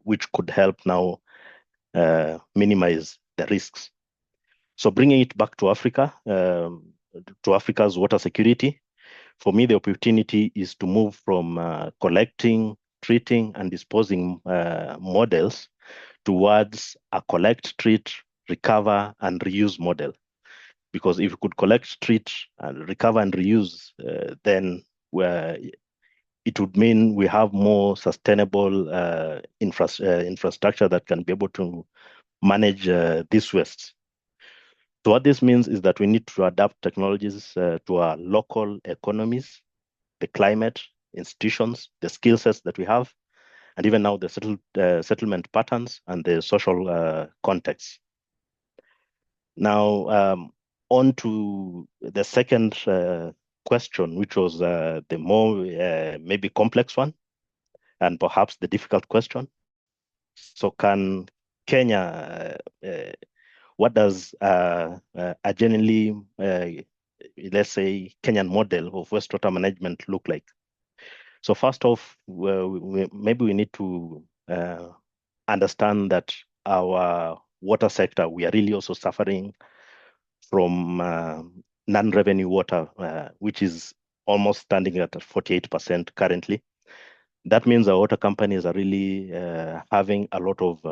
which could help now minimize the risks. So bringing it back to Africa, to Africa's water security, for me, the opportunity is to move from collecting, treating, and disposing models towards a collect, treat, recover, and reuse model. Because if we could collect, treat, and recover and reuse, then it would mean we have more sustainable infrastructure that can be able to manage this waste. So what this means is that we need to adapt technologies to our local economies, the climate, institutions, the skill sets that we have, and even now the settlement patterns and the social context. Now, on to the second question, which was the more maybe complex one, and perhaps the difficult question. So can Kenya, what does a genuinely, let's say, Kenyan model of wastewater management look like? So first off, maybe we need to understand that our water sector, we are really also suffering from non-revenue water, which is almost standing at 48% currently. That means the water companies are really having a lot of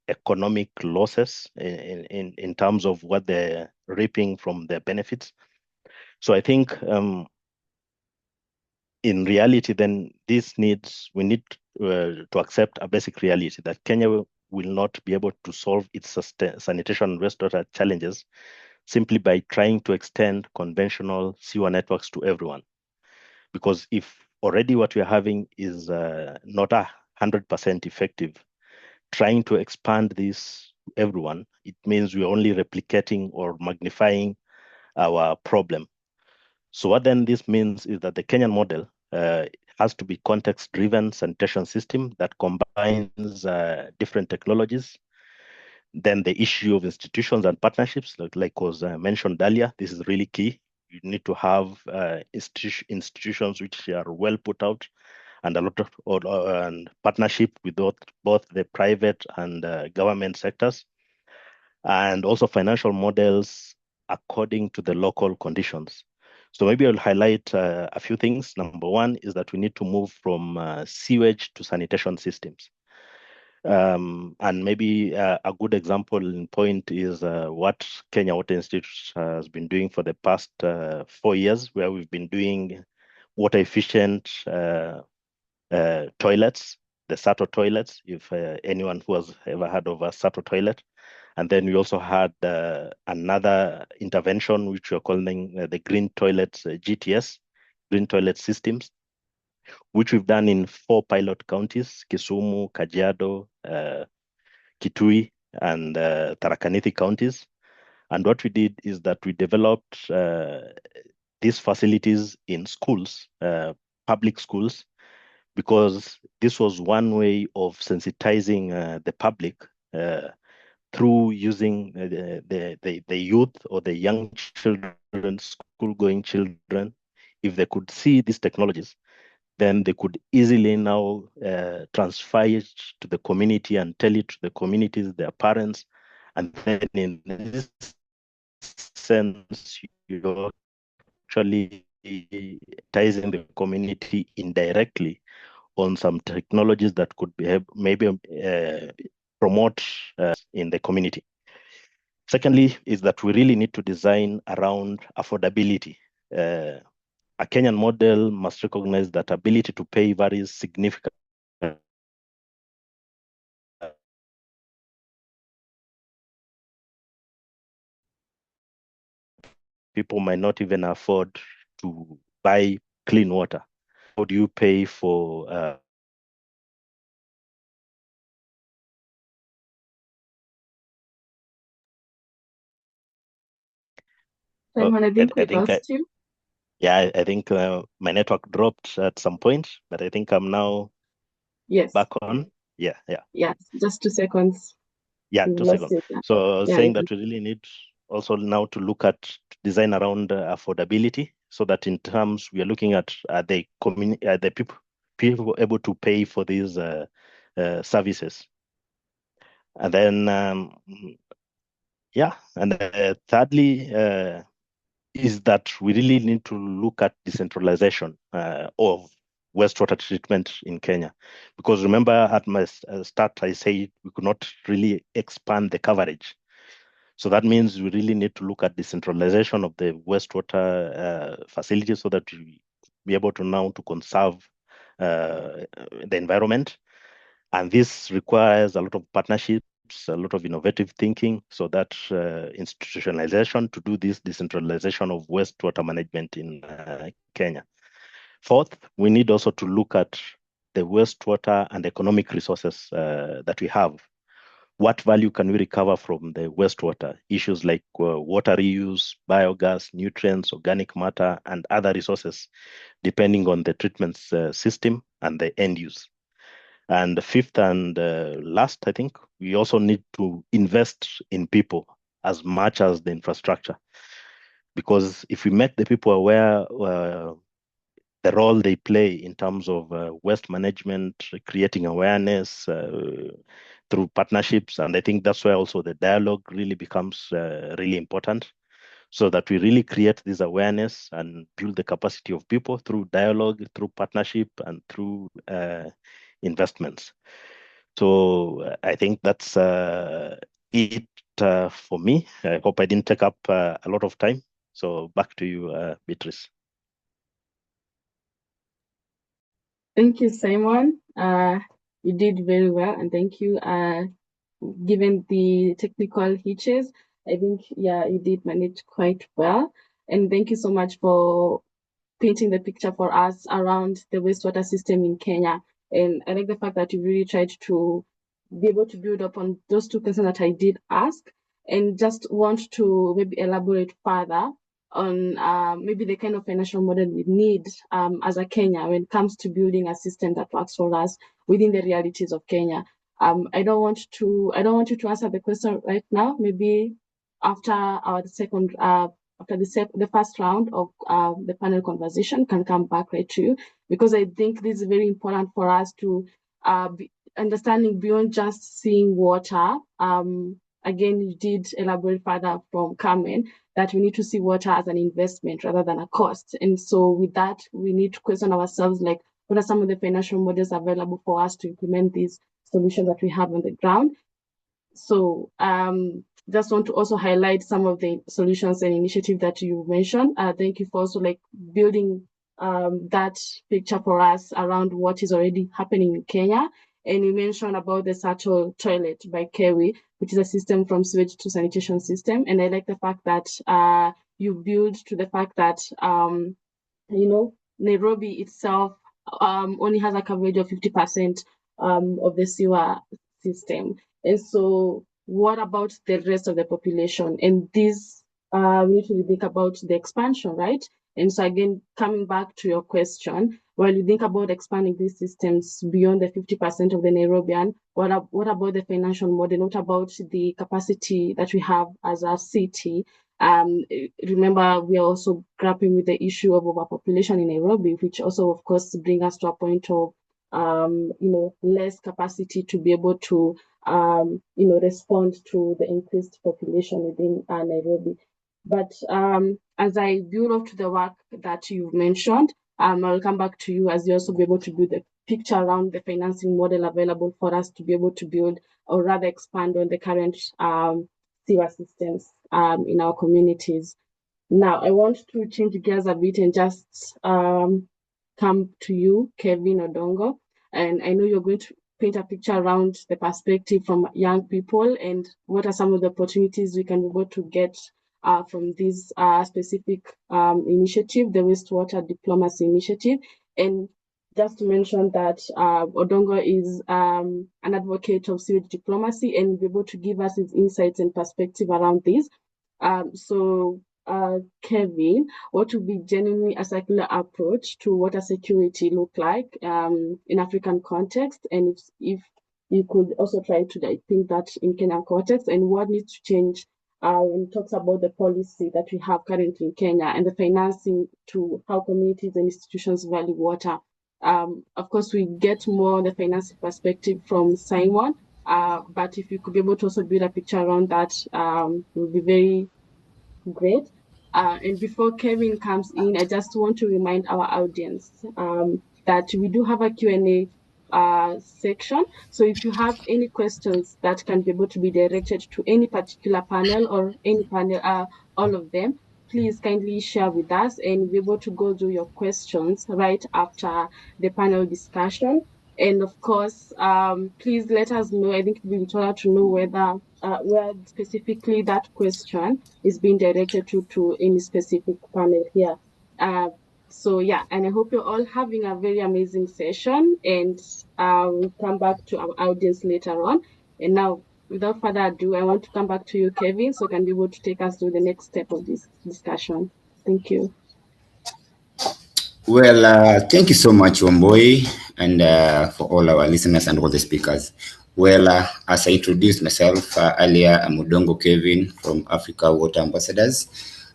economic losses in terms of what they're reaping from their benefits. So I think in reality, then we need to accept a basic reality that Kenya will not be able to solve its sanitation and wastewater challenges simply by trying to extend conventional sewer networks to everyone. Because if already what we are having is not 100% effective, trying to expand this to everyone, it means we're only replicating or magnifying our problem. So what then this means is that the Kenyan model has to be context-driven sanitation system that combines different technologies. Then the issue of institutions and partnerships, like was mentioned earlier, this is really key. You need to have institutions which are well put out, and a lot of and partnership with both the private and government sectors, and also financial models according to the local conditions. So maybe I'll highlight a few things. Number one is that we need to move from sewage to sanitation systems. And maybe a good example in point is what Kenya Water Institute has been doing for the past 4 years, where we've been doing water efficient toilets, the SATO toilets, if anyone who has ever heard of a SATO toilet. And then we also had another intervention, which we're calling the Green Toilets GTS, Green Toilet Systems, which we've done in 4 pilot counties, Kisumu, Kajiado, Kitui, and Tharaka Nithi counties. And what we did is that we developed these facilities in schools, public schools, because this was one way of sensitizing the public through using the youth or the young children, school-going children. If they could see these technologies, then they could easily now transfer it to the community and tell it to the communities, their parents. And then in this sense, you're actually ties in the community indirectly on some technologies that could be maybe promote in the community. Secondly, is that we really need to design around affordability. A Kenyan model must recognize that ability to pay varies significantly. People might not even afford to buy clean water. How do you pay for Simon, I think we I think lost you. yeah, I think my network dropped at some point, but I think I'm now Yes. back on. Yeah. Yes, just 2 seconds. Yeah, We 2 lost seconds. it. So I was Yeah, saying that we really need also now to look at design around affordability, so that in terms we are looking at the community, the people able to pay for these services. And then and thirdly is that we really need to look at decentralization of wastewater treatment in Kenya. Because remember, at my start, I said we could not really expand the coverage. So that means we really need to look at decentralization of the wastewater facilities, so that we be able to now to conserve the environment. And this requires a lot of partnerships, a lot of innovative thinking, so that institutionalization to do this decentralization of wastewater management in Kenya. Fourth, we need also to look at the wastewater and economic resources that we have. What value can we recover from the wastewater? Issues like water reuse, biogas, nutrients, organic matter, and other resources, depending on the treatment system and the end use. And the fifth and last, I think, we also need to invest in people as much as the infrastructure. Because if we make the people aware the role they play in terms of waste management, creating awareness through partnerships, and I think that's where also the dialogue really becomes really important. so that we really create this awareness and build the capacity of people through dialogue, through partnership, and through investments. So I think that's it for me. I hope I didn't take up a lot of time. So back to you, Beatrice. Thank you, Simon. You did very well, and thank you. Given the technical hitches, I think, yeah, you did manage quite well. And thank you so much for painting the picture for us around the wastewater system in Kenya. And I like the fact that you really tried to be able to build up on those two questions that I did ask, and just want to maybe elaborate further on maybe the kind of financial model we need as a Kenya when it comes to building a system that works for us within the realities of Kenya. I don't want you to answer the question right now. Maybe after our second after the first round of the panel conversation, can come back right to you, because I think this is very important for us to be understanding beyond just seeing water. Again, you did elaborate further from Carmen that we need to see water as an investment rather than a cost. And so with that, we need to question ourselves, like, what are some of the financial models available for us to implement these solutions that we have on the ground? So just want to also highlight some of the solutions and initiatives that you mentioned. Thank you for also like building that picture for us around what is already happening in Kenya. And you mentioned about the Satchel Toilet by Kewi, which is a system from sewage to sanitation system. And I like the fact that you build to the fact that, Nairobi itself only has a coverage of 50% of the sewer system. And so what about the rest of the population? And this, we need to think about the expansion, right? And so again, coming back to your question, while you think about expanding these systems beyond the 50% of the Nairobian, what about the financial model? What about the capacity that we have as a city? Remember, we are also grappling with the issue of overpopulation in Nairobi, which also, of course, bring us to a point of less capacity to be able to respond to the increased population within Nairobi. But as I build up to the work that you've mentioned, I'll come back to you as you also be able to build the picture around the financing model available for us to be able to build or rather expand on the current sewer systems in our communities. Now, I want to change gears a bit and just come to you, Kevin Odongo. And I know you're going to paint a picture around the perspective from young people and what are some of the opportunities we can be able to get from this specific initiative, the Wastewater Diplomacy Initiative. And just to mention that Odongo is an advocate of sewage diplomacy and will be able to give us his insights and perspective around this. Kevin, what would be genuinely a circular approach to water security look like in African context? And if you could also try to think that in Kenyan context, and what needs to change when it talks about the policy that we have currently in Kenya and the financing to how communities and institutions value water. Of course, we get more on the financing perspective from Simon, but if you could be able to also build a picture around that, would be very great. And before Kevin comes in, I just want to remind our audience that we do have a Q&A section. So if you have any questions that can be able to be directed to any particular panel or any panel, all of them, please kindly share with us and we'll be able to go through your questions right after the panel discussion. And of course, please let us know. I think we would like to know whether where specifically that question is being directed to any specific panel here. So yeah, and I hope you're all having a very amazing session, and we'll come back to our audience later on. And now, without further ado, I want to come back to you, Kevin, so can be able to take us through the next step of this discussion. Thank you. Well, thank you so much, Wamboi, and for all our listeners and all the speakers. Well, as I introduced myself earlier, I'm Odongo Kevin from Africa Water Ambassadors.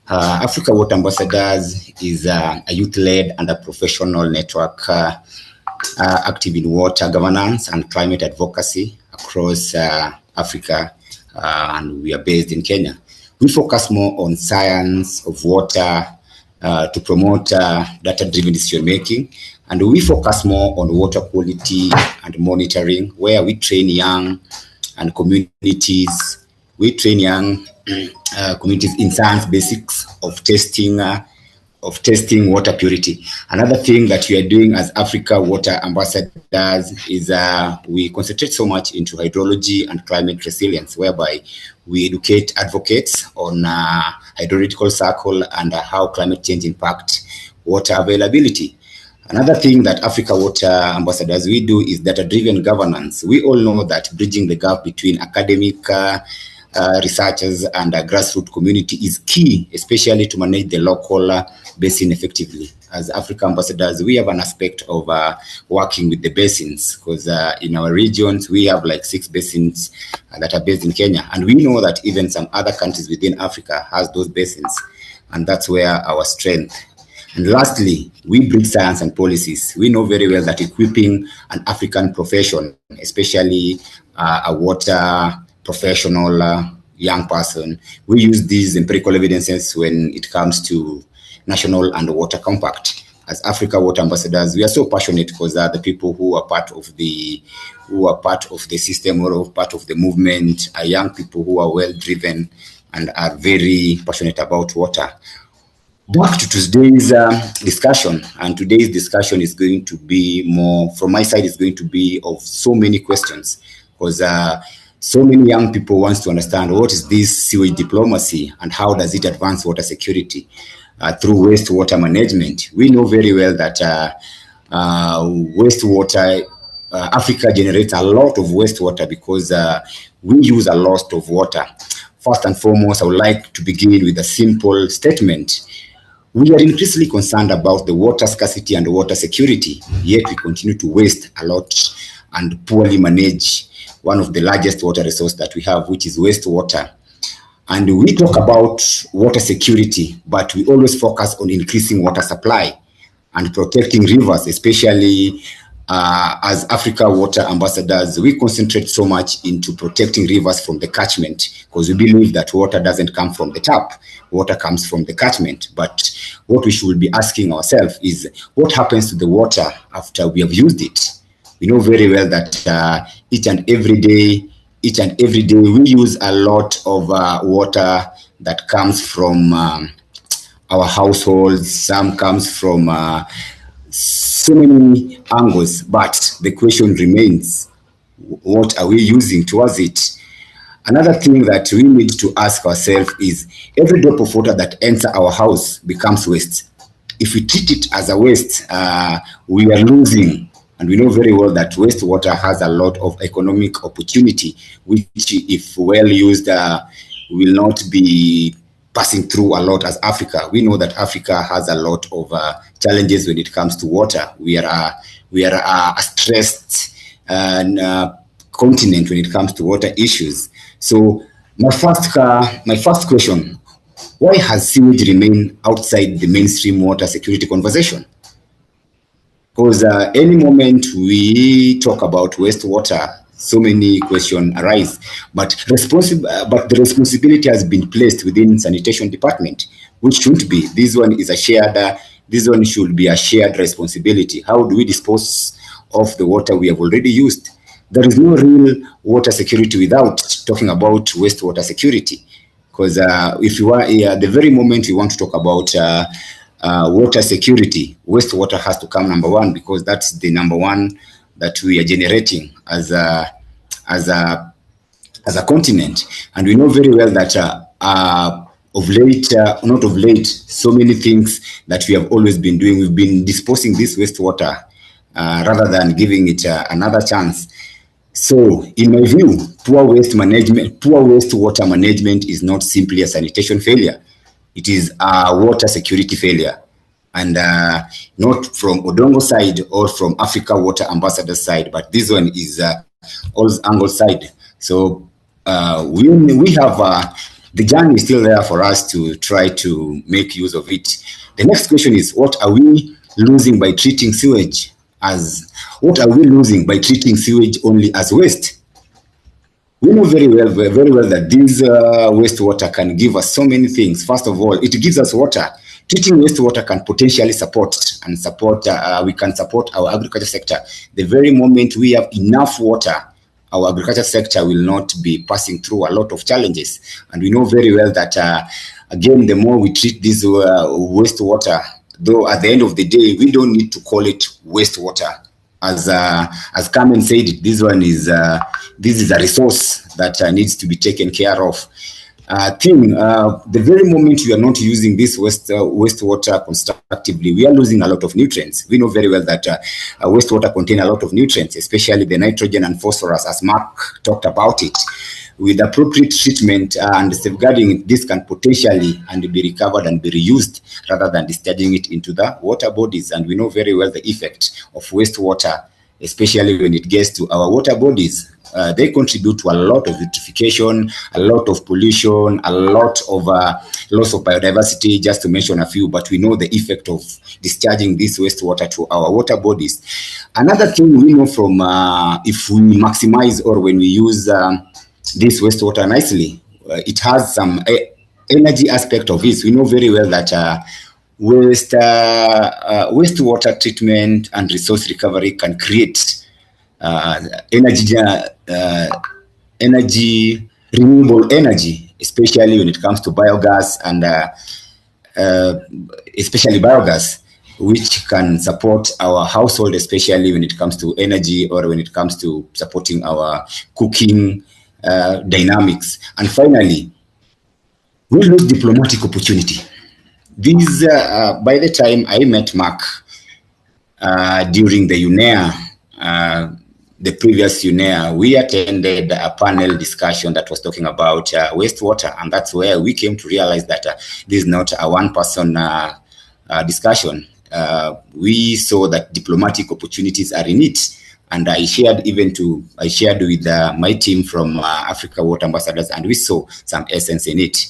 Africa Water Ambassadors is a youth-led and a professional network active in water governance and climate advocacy across Africa, and we are based in Kenya. We focus more on science of water to promote data-driven decision-making. And we focus more on water quality and monitoring, where we train young and communities. We train young communities in science basics of testing water purity. Another thing that we are doing as Africa Water Ambassadors is we concentrate so much into hydrology and climate resilience, whereby we educate advocates on hydrological cycle and how climate change impacts water availability. Another thing that Africa Water Ambassadors we do is data-driven governance. We all know that bridging the gap between academic researchers and grassroots community is key, especially to manage the local basin effectively. As Africa Ambassadors, we have an aspect of working with the basins, because in our regions, we have like 6 basins that are based in Kenya. And we know that even some other countries within Africa has those basins. And that's where our strength. And lastly, we bridge science and policies. We know very well that equipping an African profession, especially a water professional young person, we use these empirical evidences when it comes to national and water compact. As Africa Water Ambassadors, we are so passionate because the people who are part of the system or part of the movement are young people who are well driven and are very passionate about water. Back to today's discussion, and today's discussion is going to be more, from my side, is going to be of so many questions, because so many young people want to understand what is this sewage diplomacy and how does it advance water security through wastewater management. We know very well that wastewater, Africa generates a lot of wastewater because we use a lot of water. First and foremost, I would like to begin with a simple statement. We are increasingly concerned about the water scarcity and water security, yet we continue to waste a lot and poorly manage one of the largest water resources that we have, which is wastewater. And we talk about water security, but we always focus on increasing water supply and protecting rivers, especially as Africa Water Ambassadors. We concentrate so much into protecting rivers from the catchment, because we believe that water doesn't come from the tap, water comes from the catchment. But what we should be asking ourselves is, what happens to the water after we have used it? We know very well that each and every day we use a lot of water that comes from our households. Some comes from so many angles, but the question remains, what are we using towards it? Another thing that we need to ask ourselves is, every drop of water that enters our house becomes waste. If we treat it as a waste, we are losing. And we know very well that wastewater has a lot of economic opportunity, which, if well used, will not be passing through a lot as Africa. We know that Africa has a lot of challenges when it comes to water. We are a stressed continent when it comes to water issues. So my first question: why has sewage remained outside the mainstream water security conversation? Because any moment we talk about wastewater, so many questions arise. But the responsibility has been placed within sanitation department, which shouldn't be. This one should be a shared responsibility. How do we dispose of the water we have already used? There is no real water security without talking about wastewater security. Because if you are the very moment you want to talk about water security, wastewater has to come number one, because that's the number one that we are generating as a continent. And we know very well that not of late, so many things that we have always been doing, we've been disposing this wastewater rather than giving it another chance. So in my view, poor wastewater management is not simply a sanitation failure. It is a water security failure, and not from Odongo side or from Africa Water Ambassador side, but this one is all angle side. So we have the journey is still there for us to try to make use of it. The next question is, what are we losing by treating sewage only as waste? We know very well that this wastewater can give us so many things. First of all, it gives us water. Treating wastewater can potentially support we can support our agriculture sector. The very moment we have enough water, our agriculture sector will not be passing through a lot of challenges. And we know very well that, again, the more we treat this wastewater, though at the end of the day, we don't need to call it wastewater. As Carmen said, this is a resource that needs to be taken care of. The very moment we are not using this wastewater constructively, we are losing a lot of nutrients. We know very well that wastewater contains a lot of nutrients, especially the nitrogen and phosphorus, as Mark talked about it. With appropriate treatment and safeguarding, this can potentially be recovered and be reused rather than discharging it into the water bodies. And we know very well the effect of wastewater, especially when it gets to our water bodies. They contribute to a lot of eutrophication, a lot of pollution, a lot of loss of biodiversity, just to mention a few, but we know the effect of discharging this wastewater to our water bodies. Another thing we know from if we maximize or when we use this wastewater nicely, it has some energy aspect of this. We know very well that wastewater treatment and resource recovery can create renewable energy, especially when it comes to biogas and especially biogas, which can support our household, especially when it comes to energy or when it comes to supporting our cooking dynamics. And finally, we lose diplomatic opportunity. These, by the time I met Mark during the UNEA, the previous UNEA, we attended a panel discussion that was talking about wastewater, and that's where we came to realize that this is not a one-person discussion. We saw that diplomatic opportunities are in it, and I shared with my team from Africa Water Ambassadors, and we saw some essence in it.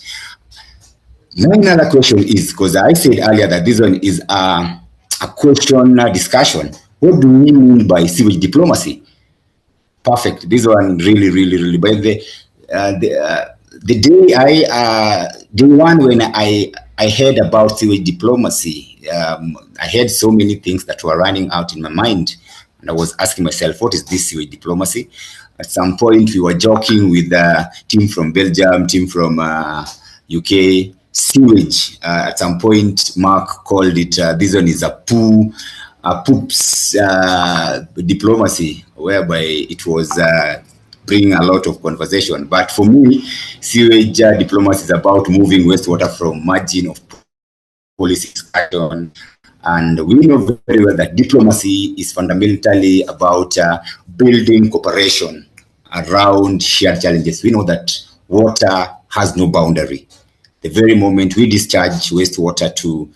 My another question is, because I said earlier that this one is a question discussion. What do we mean by sewage diplomacy? Perfect. This one really. But the day one when I heard about sewage diplomacy, I heard so many things that were running out in my mind, and I was asking myself, what is this sewage diplomacy? At some point, we were joking with the team from Belgium, team from UK. Sewage. At some point, Mark called it. This one is a poops diplomacy, whereby it was bringing a lot of conversation. But for me, sewage diplomacy is about moving wastewater from margin of policy discussion. And we know very well that diplomacy is fundamentally about building cooperation around shared challenges. We know that water has no boundary. The very moment we discharge wastewater to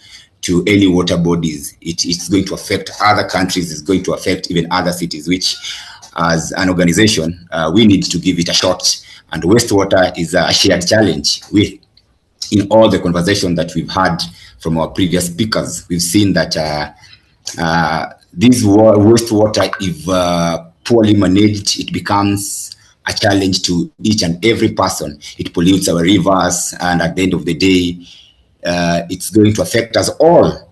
any water bodies, it's going to affect other countries, it's going to affect even other cities, which as an organization, we need to give it a shot. And wastewater is a shared challenge. In all the conversation that we've had from our previous speakers, we've seen that this wastewater, if poorly managed, it becomes a challenge to each and every person. It pollutes our rivers, and at the end of the day, it's going to affect us all,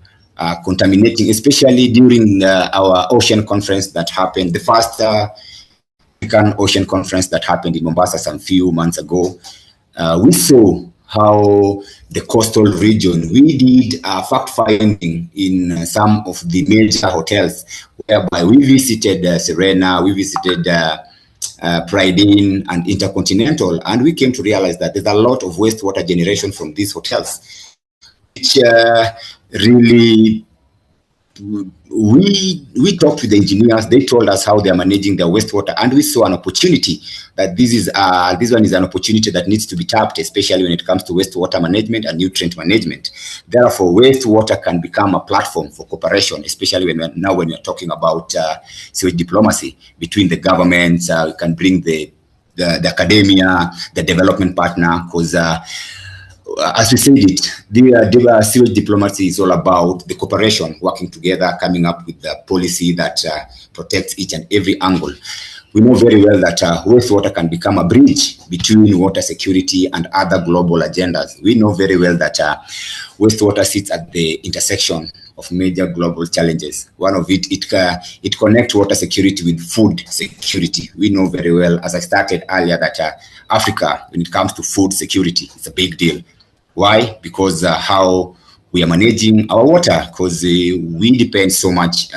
contaminating, especially during our ocean conference that happened, the first African Ocean Conference that happened in Mombasa some few months ago. We saw how the coastal region, we did fact-finding in some of the major hotels, whereby we visited Serena, we visited Pride Inn and Intercontinental, and we came to realize that there's a lot of wastewater generation from these hotels, which really, we talked with the engineers. They told us how they are managing their wastewater, and we saw an opportunity that this one is an opportunity that needs to be tapped, especially when it comes to wastewater management and nutrient management. Therefore, wastewater can become a platform for cooperation, especially when we're talking about sewage diplomacy between the governments. We can bring the academia, the development partner, because as we said it, the sewage diplomacy is all about the cooperation, working together, coming up with the policy that protects each and every angle. we know very well that wastewater can become a bridge between water security and other global agendas. We know very well that wastewater sits at the intersection of major global challenges. One of it connects water security with food security. We know very well, as I started earlier, that Africa, when it comes to food security, it's a big deal. Why? Because how we are managing our water, because we depend so much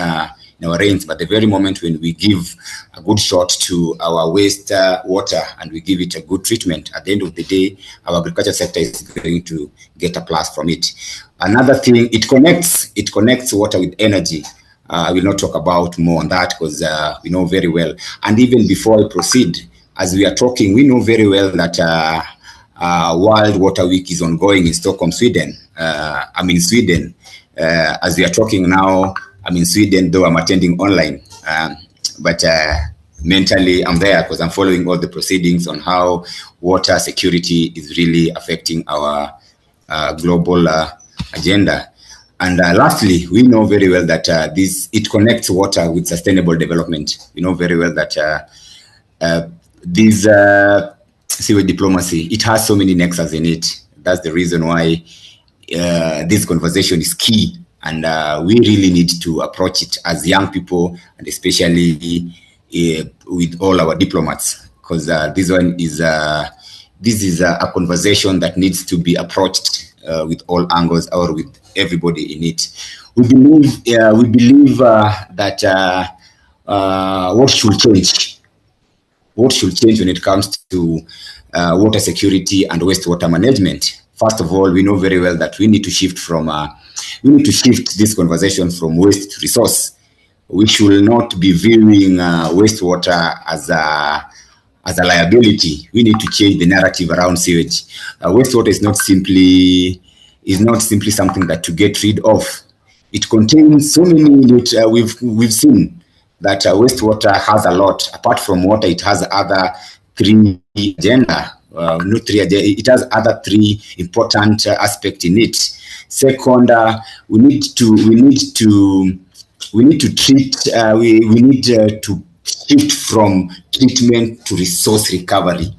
in our rains, but the very moment when we give a good shot to our waste water and we give it a good treatment, at the end of the day, our agriculture sector is going to get a plus from it. Another thing, it connects water with energy. I will not talk about more on that because we know very well. And even before I proceed, as we are talking, we know very well that World Water Week is ongoing in Stockholm, Sweden. I'm in Sweden. As we are talking now, I'm in Sweden, though I'm attending online. But mentally, I'm there because I'm following all the proceedings on how water security is really affecting our global agenda. And lastly, we know very well that it connects water with sustainable development. We know very well that this sewage diplomacy, it has so many nexus in it. That's the reason why this conversation is key. And we really need to approach it as young people, and especially with all our diplomats, because this is a conversation that needs to be approached with all angles or with everybody in it. We believe that what should change? What should change when it comes to water security and wastewater management? First of all, we know very well that we need to shift this conversation from waste to resource. We should not be viewing wastewater as a liability. We need to change the narrative around sewage. Wastewater is not simply something that to get rid of. It contains so many. We've seen that wastewater has a lot. Apart from water, it has other three agenda. It has other three important aspects in it. Second, we need to shift from treatment to resource recovery.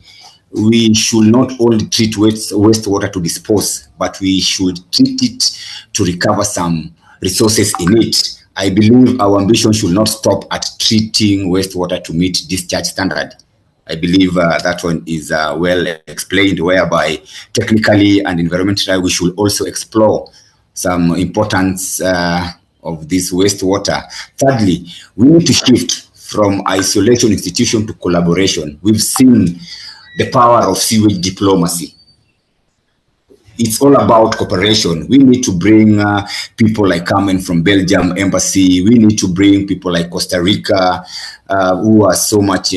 We should not only treat wastewater to dispose, but we should treat it to recover some resources in it. I believe our ambition should not stop at treating wastewater to meet discharge standard. I believe that one is well explained, whereby technically and environmentally we should also explore some importance of this wastewater. Thirdly, we need to shift from isolation institution to collaboration. We've seen the power of sewage diplomacy. It's all about cooperation. We need to bring people like Carmen from Belgium Embassy. We need to bring people like Costa Rica, who are so much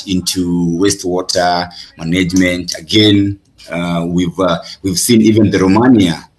into wastewater management. Again, we've seen even the Romania,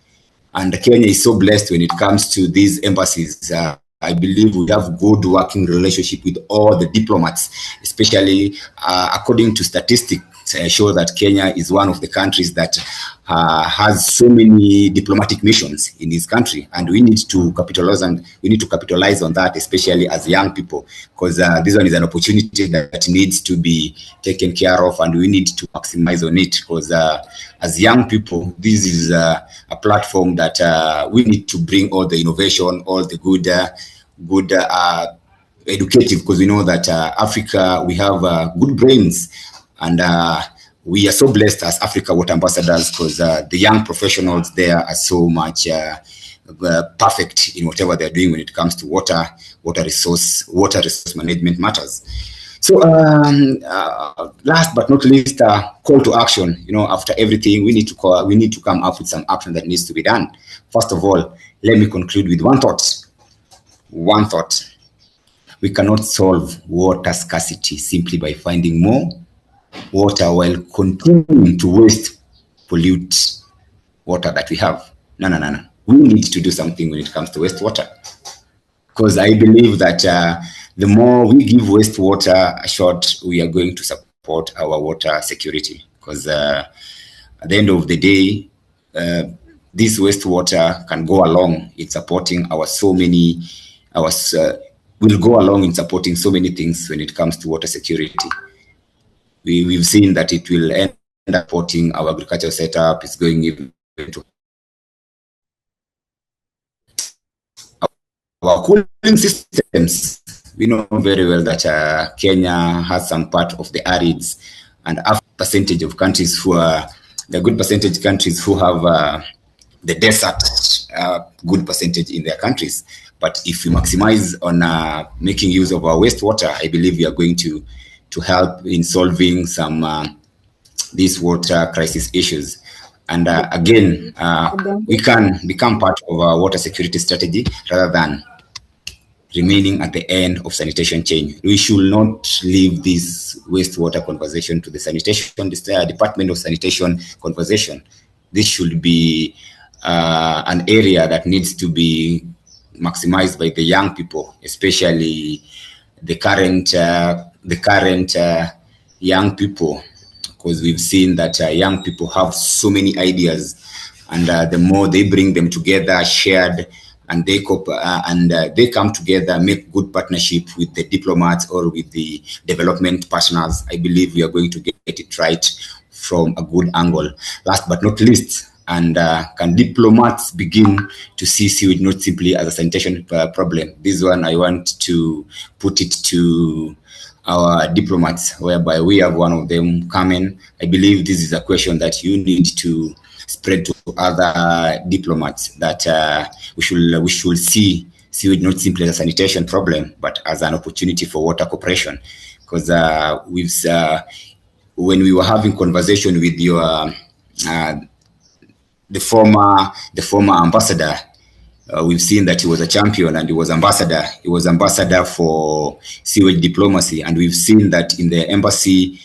and Kenya is so blessed when it comes to these embassies. I believe we have good working relationship with all the diplomats, especially according to statistics. Show that Kenya is one of the countries that has so many diplomatic missions in this country, and we need to capitalize on that, especially as young people, because this one is an opportunity that needs to be taken care of, and we need to maximize on it. Because as young people, this is a platform that we need to bring all the innovation, all the good educative, because we know that Africa, we have good brains. And we are so blessed as Africa Water Ambassadors, because the young professionals there are so much perfect in whatever they're doing when it comes to water resource management matters. So last but not least, call to action. After everything, we need to come up with some action that needs to be done. First of all, let me conclude with one thought. We cannot solve water scarcity simply by finding more water while continuing to pollute water that we have. No. We need to do something when it comes to wastewater, because I believe that the more we give wastewater a shot, we are going to support our water security. Because at the end of the day, this wastewater can go along in supporting will go along in supporting so many things when it comes to water security. We've seen that it will end up supporting our agricultural setup. It's going even to our cooling systems. We know very well that Kenya has some part of the arids, and a percentage of countries who are the good percentage countries who have the desert, good percentage in their countries. But if we maximize on making use of our wastewater, I believe we are going to help in solving some these water crisis issues. And again, we can become part of our water security strategy rather than remaining at the end of sanitation chain. We should not leave this wastewater conversation to the sanitation Department of Sanitation conversation. This should be an area that needs to be maximized by the young people, especially the current young people, because we've seen that young people have so many ideas, and the more they bring them together, shared, and they come together, make good partnership with the diplomats or with the development partners, I believe we are going to get it right from a good angle. Last but not least, and can diplomats begin to see sewage not simply as a sanitation problem? This one I want to put it to our diplomats, whereby we have one of them coming. I believe this is a question that you need to spread to other diplomats, that we should see sewage not simply as a sanitation problem, but as an opportunity for water cooperation. Because when we were having conversation with your the former ambassador, we've seen that he was a champion and he was ambassador. He was ambassador for Sewage Diplomacy, and we've seen that in the embassy,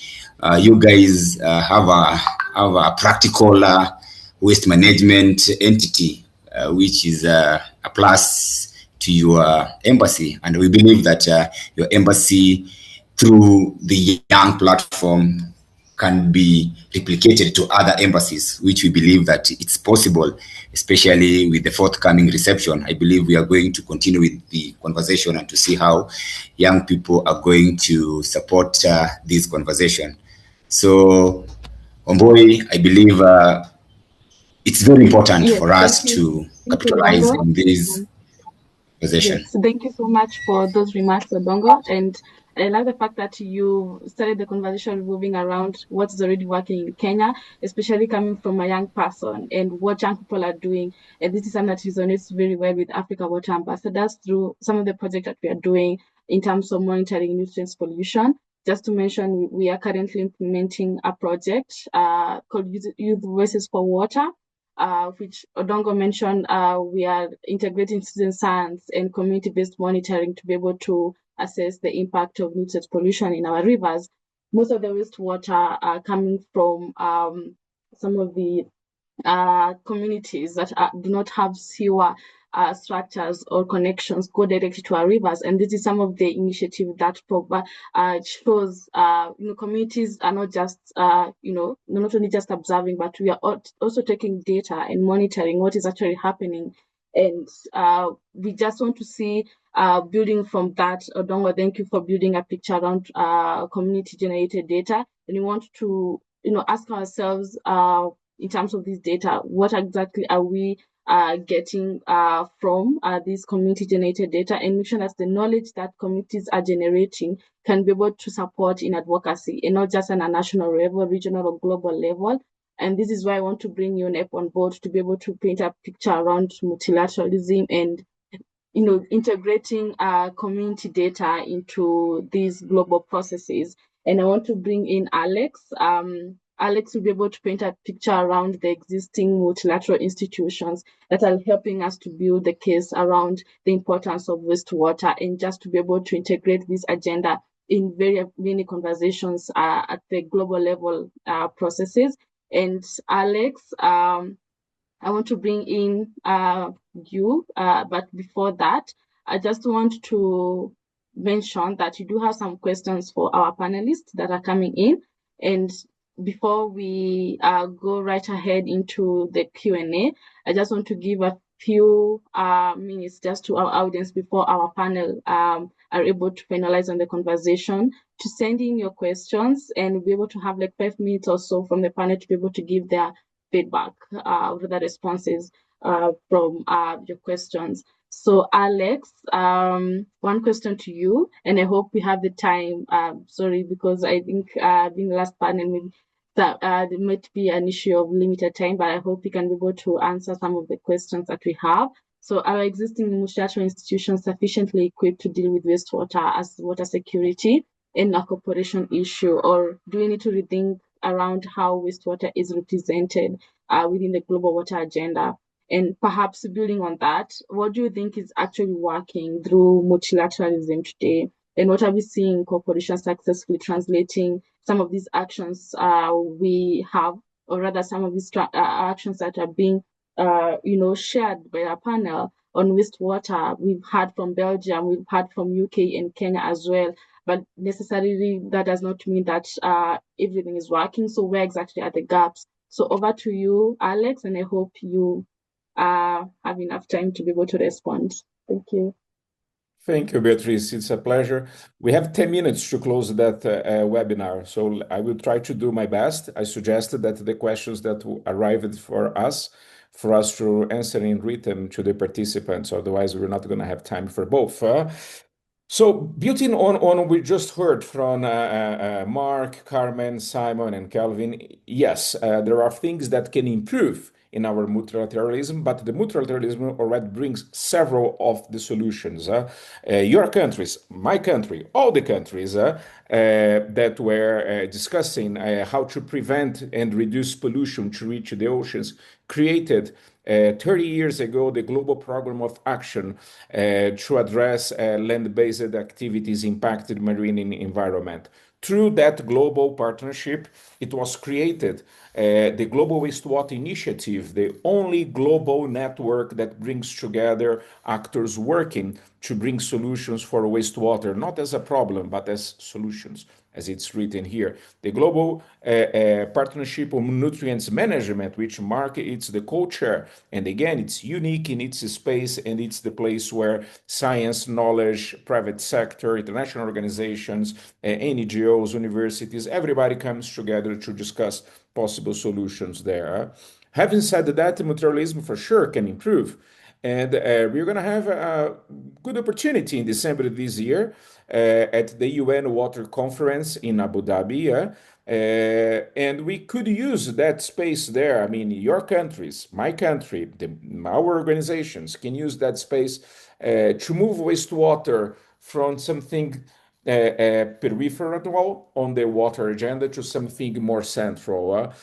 you guys have a practical waste management entity, which is a plus to your embassy. And we believe that your embassy, through the young platform, can be replicated to other embassies, which we believe that it's possible, especially with the forthcoming reception. I believe we are going to continue with the conversation and to see how young people are going to support this conversation. So, Omboy, I believe it's very important for us to capitalize on this conversation. Yes, thank you so much for those remarks, Odongo. And I like the fact that you started the conversation moving around what's already working in Kenya, especially coming from a young person, and what young people are doing. And this is something that resonates very well with Africa Water Ambassadors through some of the projects that we are doing in terms of monitoring nutrients pollution. Just to mention, we are currently implementing a project called Youth Voices for Water, which Odongo mentioned. We are integrating citizen science and community-based monitoring to be able to assess the impact of nutrient pollution in our rivers. Most of the wastewater are coming from some of the communities that do not have sewer structures or connections go directly to our rivers, and this is some of the initiative that shows communities are not just not only just observing, but we are also taking data and monitoring what is actually happening. And we just want to see building from that. Odongo, thank you for building a picture around community-generated data. And we want to, ask ourselves in terms of this data, what exactly are we getting from these community-generated data, and make sure that the knowledge that communities are generating can be able to support in advocacy, and not just on a national level, regional or global level. And this is why I want to bring UNEP on board to be able to paint a picture around multilateralism and integrating community data into these global processes. And I want to bring in Alex. Alex will be able to paint a picture around the existing multilateral institutions that are helping us to build the case around the importance of wastewater, and just to be able to integrate this agenda in very many conversations at the global level processes. And Alex, I want to bring in you, but before that, I just want to mention that you do have some questions for our panelists that are coming in. And before we go right ahead into the Q&A, I just want to give a few minutes just to our audience before our panel are able to finalize on the conversation to send in your questions, and we'll be able to have like 5 minutes or so from the panel to be able to give their feedback with the responses from your questions. So Alex, one question to you, and I hope we have the time. Sorry, because I think being the last panel, maybe that there might be an issue of limited time, but I hope we can be able to answer some of the questions that we have. So are existing multilateral institutions sufficiently equipped to deal with wastewater as water security and a cooperation issue, or do we need to rethink around how wastewater is represented within the global water agenda? And perhaps building on that, what do you think is actually working through multilateralism today? And what are we seeing corporations successfully translating some of these actions we have, or rather some of these actions that are being shared by our panel on wastewater? We've heard from Belgium, we've heard from UK and Kenya as well, but necessarily that does not mean that everything is working. So where exactly are the gaps? So over to you, Alex, and I hope you have enough time to be able to respond. Thank you. Thank you, Beatrice. It's a pleasure. We have 10 minutes to close that webinar, so I will try to do my best. I suggested that the questions that arrived for us to answer in written to the participants, otherwise we're not going to have time for both. So building on what we just heard from Mark, Carmen, Simon, and Calvin, yes, there are things that can improve in our multilateralism, but the multilateralism already brings several of the solutions. Your countries, my country, all the countries that were discussing how to prevent and reduce pollution to reach the oceans created 30 years ago the Global Program of Action to address land-based activities impacted marine environment. Through that global partnership, it was created the Global Wastewater Initiative, the only global network that brings together actors working to bring solutions for wastewater, not as a problem, but as solutions, as it's written here. The Global Partnership on Nutrients Management, which Mark is the co-chair. And again, it's unique in its space, and it's the place where science, knowledge, private sector, international organizations, NGOs, universities, everybody comes together to discuss possible solutions there. Having said that, multilateralism for sure can improve. And we're going to have a good opportunity in December this year at the UN Water Conference in Abu Dhabi. And we could use that space there. I mean, your countries, my country, our organizations can use that space to move wastewater from something peripheral on the water agenda to something more central,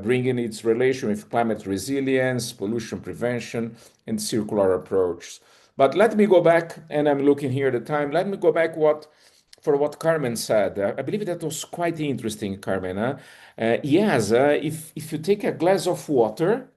bringing its relation with climate resilience, pollution prevention, and circular approach. But let me go back, and I'm looking here at the time. Let me go back for what Carmen said. I believe that was quite interesting, Carmen. Yes, if you take a glass of water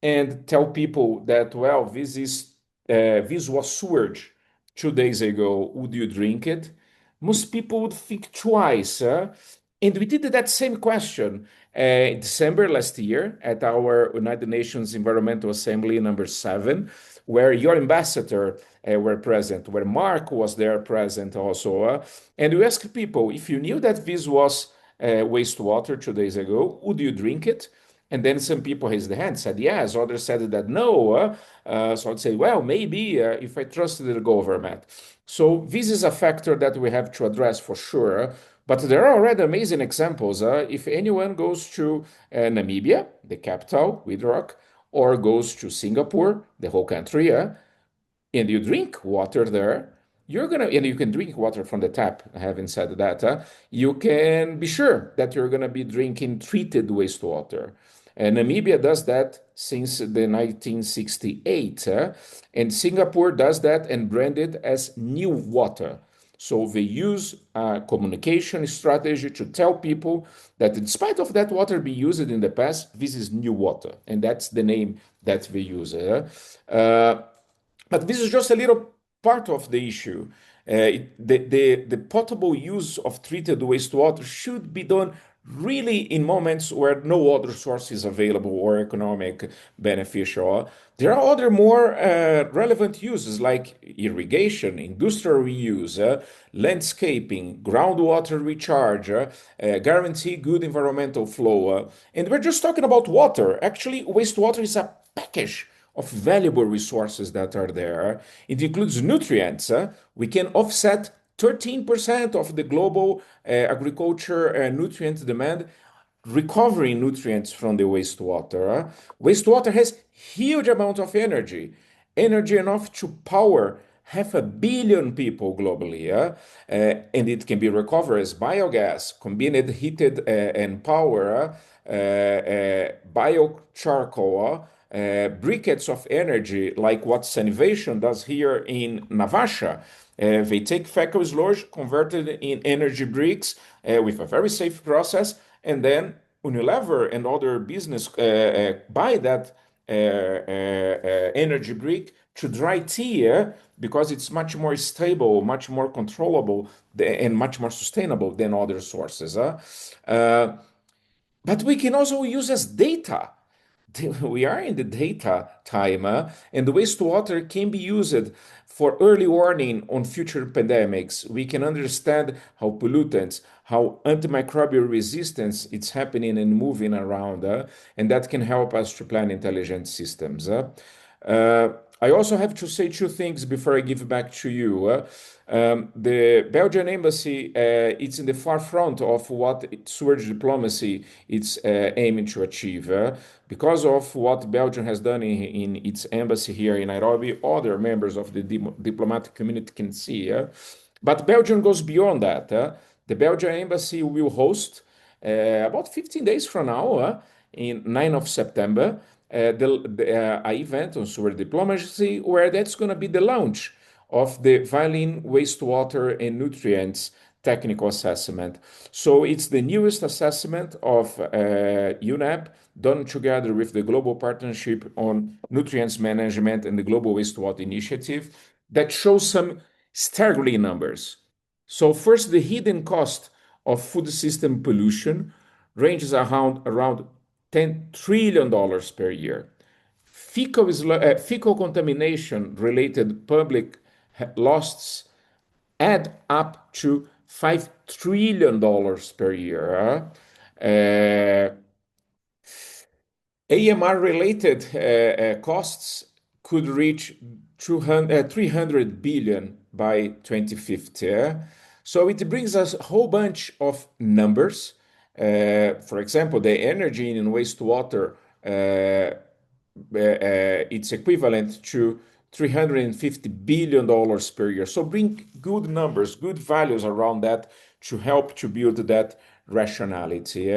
and tell people that, well, this was sewage 2 days ago, would you drink it? Most people would think twice. And we did that same question in December last year at our United Nations Environmental Assembly number 7, where your ambassador were present, where Mark was there present also. And we asked people, if you knew that this was wastewater 2 days ago, would you drink it? And then some people raised their hand, said yes. Others said that no. So I'd say, well, maybe if I trusted the government. So this is a factor that we have to address for sure. But there are already amazing examples. If anyone goes to Namibia, the capital, Windhoek, or goes to Singapore, the whole country, and you drink water there, and you can drink water from the tap. Having said that, you can be sure that you're gonna be drinking treated wastewater. And Namibia does that since the 1968, and Singapore does that and brand it as new water. So they use a communication strategy to tell people that in spite of that water being used in the past, this is new water, and that's the name that they use. But this is just a little part of the issue. The potable use of treated wastewater should be done really in moments where no other source is available or economic beneficial. There are other more relevant uses like irrigation, industrial reuse, landscaping, groundwater recharge, guarantee good environmental flow. And we're just talking about water. Actually, wastewater is a package of valuable resources that are there. It includes nutrients. We can offset 13% of the global agriculture nutrient demand, recovering nutrients from the wastewater. Wastewater has huge amount of energy enough to power 500 million people globally, and it can be recovered as biogas, combined heated and power, biocharcoal, briquettes of energy, like what Sanivation does here in Navasha. They take fecal sludge, converted in energy bricks with a very safe process, and then Unilever and other business buy that energy brick to dry tea because it's much more stable, much more controllable, and much more sustainable than other sources. But we can also use as data. We are in the data time, and the wastewater can be used for early warning on future pandemics. We can understand how pollutants, how antimicrobial resistance it's happening and moving around, and that can help us to plan intelligent systems. I also have to say two things before I give back to you. The Belgian embassy, it's in the far front of what sewage diplomacy is aiming to achieve. Because of what Belgium has done in its embassy here in Nairobi, other members of the diplomatic community can see. But Belgium goes beyond that. The Belgian embassy will host about 15 days from now, in 9th of September, the event on sewer diplomacy, where that's going to be the launch of the Violin Wastewater and Nutrients Technical Assessment. So it's the newest assessment of UNEP done together with the Global Partnership on Nutrients Management and the Global Wastewater Initiative that shows some staggering numbers. So first, the hidden cost of food system pollution ranges around $10 trillion per year. Fecal contamination related public losses add up to $5 trillion per year. AMR related costs could reach 300 billion by 2050. So it brings us a whole bunch of numbers. For example, the energy in wastewater, it's equivalent to $350 billion per year. So bring good numbers, good values around that to help to build that rationality.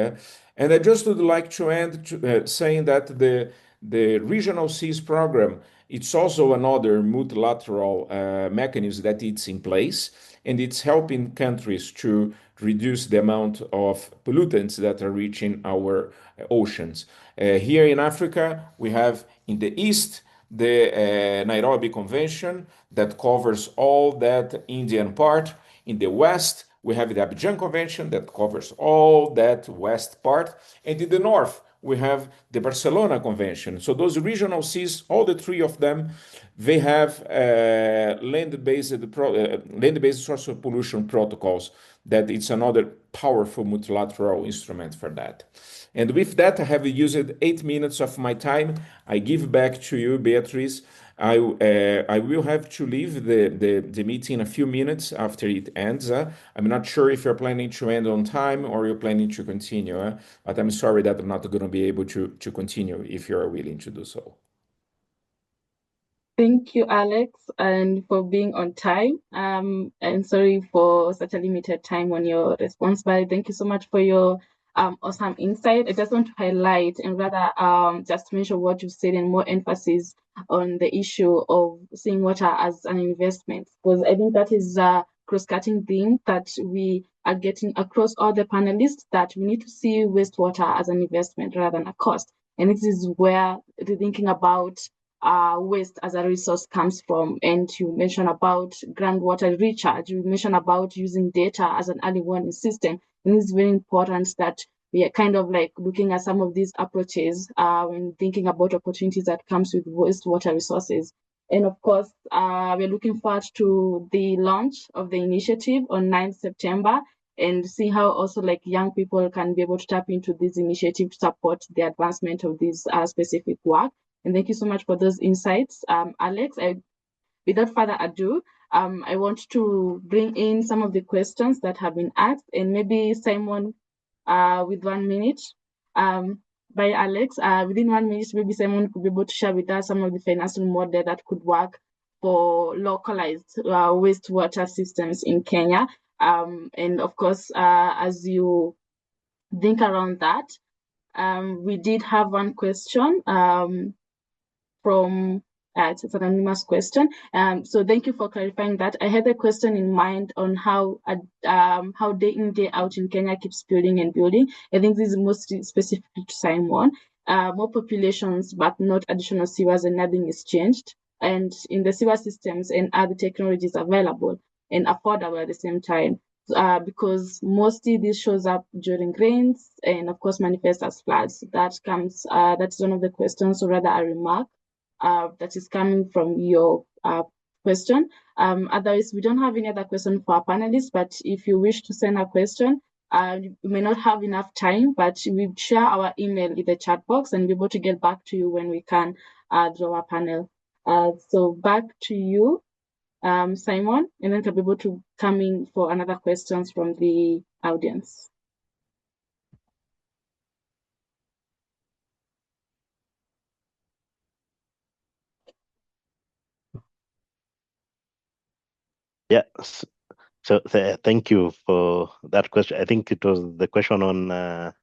And I just would like to end saying that the Regional Seas program, it's also another multilateral mechanism that it's in place, and it's helping countries to reduce the amount of pollutants that are reaching our oceans. Here in Africa, we have in the east the Nairobi Convention that covers all that Indian part. In the west, we have the Abidjan Convention that covers all that west part. And in the north, we have the Barcelona Convention. So those regional seas, all the three of them, they have land-based source of pollution protocols that it's another powerful multilateral instrument for that. And with that, I have used 8 minutes of my time. I give back to you, Beatrice. I will have to leave the meeting in a few minutes after it ends. I'm not sure if you're planning to end on time or you're planning to continue, but I'm sorry that I'm not going to be able to continue if you're willing to do so. Thank you, Alex, and for being on time. And sorry for such a limited time on your response, but thank you so much for your awesome insight. I just want to highlight and rather just mention what you said and more emphasis on the issue of seeing water as an investment, because I think that is a cross-cutting theme that we are getting across all the panelists, that we need to see wastewater as an investment rather than a cost. And this is where the thinking about waste as a resource comes from. And you mentioned about groundwater recharge, you mentioned about using data as an early warning system. And it's very important that we are kind of like looking at some of these approaches when thinking about opportunities that comes with wastewater resources. And of course, we're looking forward to the launch of the initiative on 9th September and see how also like young people can be able to tap into this initiative to support the advancement of this specific work. And thank you so much for those insights. Alex, without further ado, I want to bring in some of the questions that have been asked, and maybe Simon, with 1 minute, by Alex, within 1 minute, maybe Simon could be able to share with us some of the financial model that could work for localized wastewater systems in Kenya. And of course, as you think around that, we did have one question from it's an anonymous question. So thank you for clarifying that. I had a question in mind on how day in, day out in Kenya keeps building and building. I think this is mostly specific to Simon. More populations, but not additional sewers, and nothing is changed. And in the sewer systems and other technologies available and affordable at the same time. Because mostly this shows up during rains and of course manifests as floods. That's one of the questions, or rather a remark that is coming from your question. Otherwise, we don't have any other question for our panelists, but if you wish to send a question, we may not have enough time, but we share our email in the chat box and be able to get back to you when we can draw a panel. So back to you, Simon, and then to be able to come in for another questions from the audience. Yeah. So thank you for that question. I think it was the question on the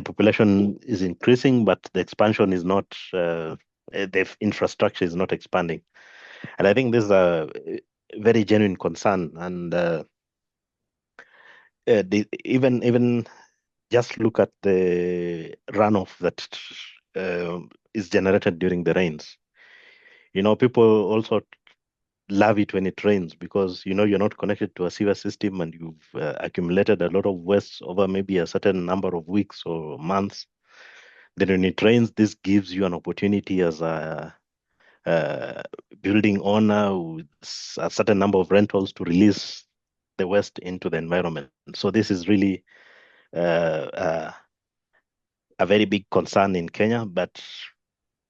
population is increasing, but the expansion is not, the infrastructure is not expanding. And I think this is a very genuine concern. And even just look at the runoff that is generated during the rains. People also love it when it rains because you're not connected to a sewer system and you've accumulated a lot of waste over maybe a certain number of weeks or months. Then when it rains, this gives you an opportunity as a building owner with a certain number of rentals to release the waste into the environment. So this is really a very big concern in Kenya, but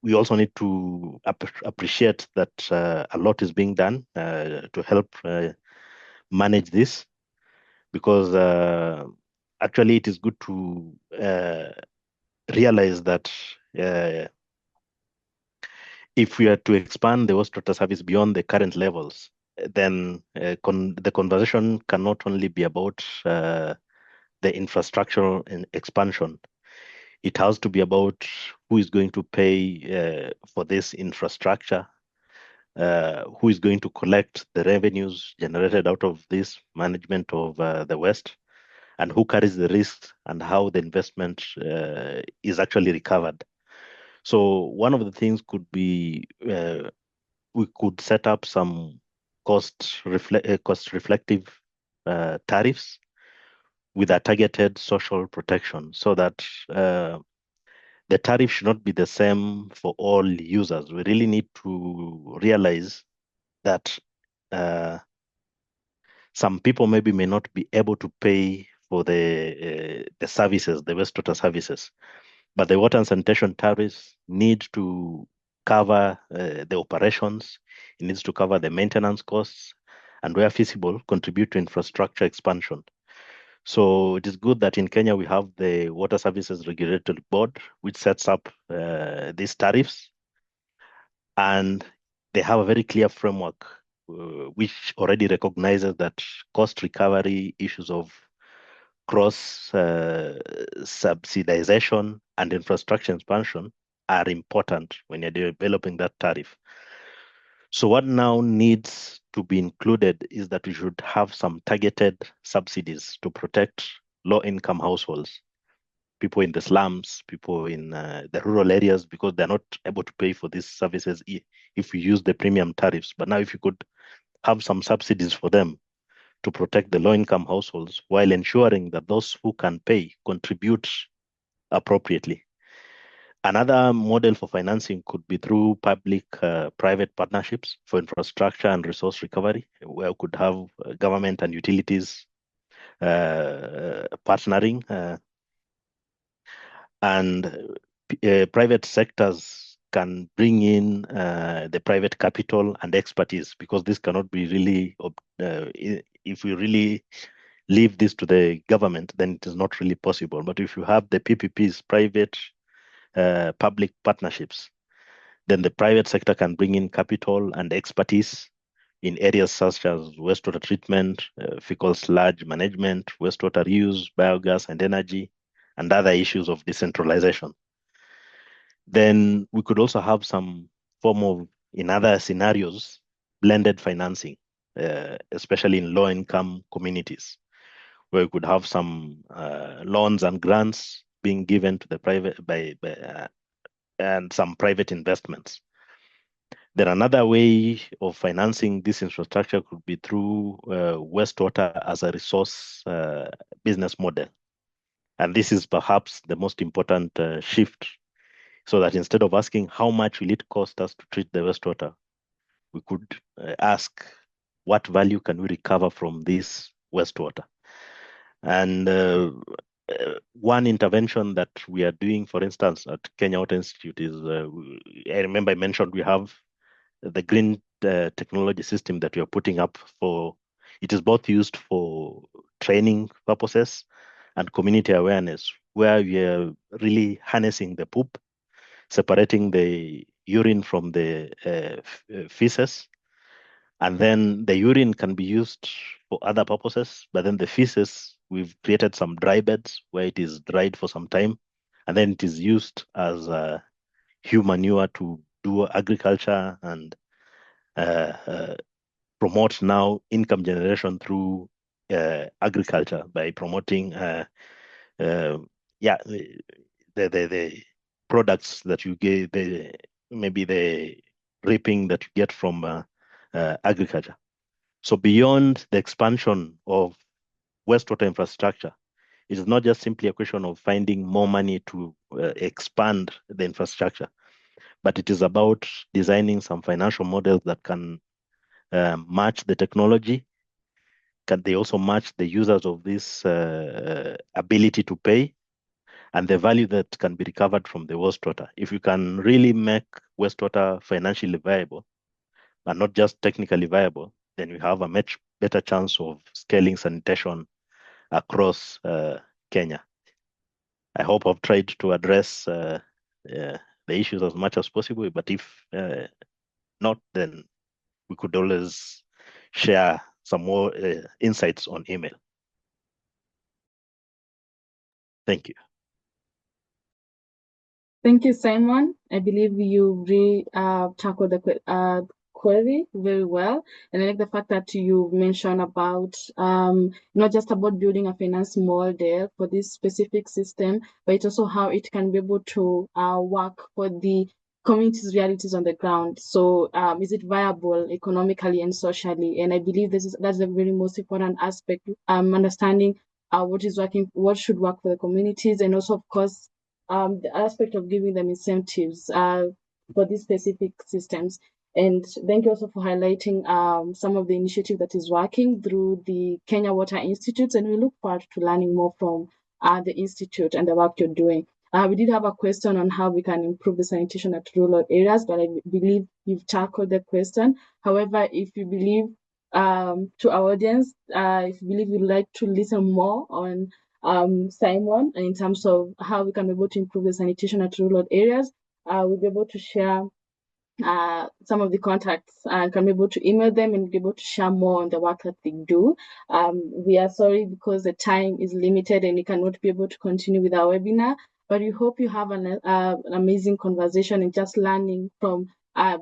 we also need to appreciate that a lot is being done to help manage this, because actually it is good to realize that if we are to expand the wastewater service beyond the current levels, then the conversation can not only be about the infrastructural expansion. It has to be about who is going to pay for this infrastructure, who is going to collect the revenues generated out of this management of the waste, and who carries the risks and how the investment is actually recovered. So one of the things could be we could set up some cost reflective tariffs with a targeted social protection, so that the tariff should not be the same for all users. We really need to realize that some people maybe may not be able to pay for the services, the wastewater services, but the water and sanitation tariffs need to cover the operations. It needs to cover the maintenance costs, and where feasible, contribute to infrastructure expansion. So it is good that in Kenya we have the Water Services Regulatory Board, which sets up these tariffs, and they have a very clear framework which already recognizes that cost recovery, issues of cross subsidization and infrastructure expansion are important when you're developing that tariff. So what now needs to be included is that we should have some targeted subsidies to protect low-income households, people in the slums, people in the rural areas, because they're not able to pay for these services if we use the premium tariffs. But now if you could have some subsidies for them, to protect the low-income households while ensuring that those who can pay contribute appropriately. Another model for financing could be through public-private partnerships for infrastructure and resource recovery, where we could have government and utilities partnering, and private sectors can bring in the private capital and expertise, because this cannot be really, if we really leave this to the government, then it is not really possible. But if you have the PPPs, private public partnerships, then the private sector can bring in capital and expertise in areas such as wastewater treatment, fecal sludge management, wastewater use, biogas and energy, and other issues of decentralization. Then we could also have some form of, in other scenarios, blended financing, especially in low-income communities, where we could have some loans and grants being given to the private and some private investments. Then another way of financing this infrastructure could be through wastewater as a resource business model. And this is perhaps the most important shift, so that instead of asking how much will it cost us to treat the wastewater, we could ask what value can we recover from this wastewater. And one intervention that we are doing, for instance, at Kenya Water Institute is, I remember I mentioned we have the green technology system that we are putting up for, it is both used for training purposes and community awareness, where we are really harnessing the poop, separating the urine from the feces, and then the urine can be used for other purposes, but then the feces, we've created some dry beds where it is dried for some time, and then it is used as human manure to do agriculture and promote now income generation through agriculture by promoting the products that you get, maybe the reaping that you get from agriculture. So beyond the expansion of wastewater infrastructure, it is not just simply a question of finding more money to expand the infrastructure, but it is about designing some financial models that can match the technology. Can they also match the users of this ability to pay and the value that can be recovered from the wastewater? If you can really make wastewater financially viable and not just technically viable, then we have a much better chance of scaling sanitation across Kenya. I hope I've tried to address the issues as much as possible, but if not, then we could always share some more insights on email. Thank you. Thank you, Simon. I believe you really tackled the query very well. And I like the fact that you mentioned about not just about building a finance model for this specific system, but it's also how it can be able to work for the community's realities on the ground. So is it viable economically and socially? And I believe that's the very most important aspect, understanding what is working, what should work for the communities, and also, of course, the aspect of giving them incentives for these specific systems. And thank you also for highlighting some of the initiative that is working through the Kenya Water Institute, and we look forward to learning more from the Institute and the work you're doing. We did have a question on how we can improve the sanitation at rural areas, but I believe you've tackled the question. However, if you believe to our audience, if you believe you'd like to listen more on Simon in terms of how we can be able to improve the sanitation at rural areas, we'll be able to share some of the contacts and can be able to email them and be able to share more on the work that they do. We are sorry because the time is limited and we cannot be able to continue with our webinar, but we hope you have an amazing conversation and just learning from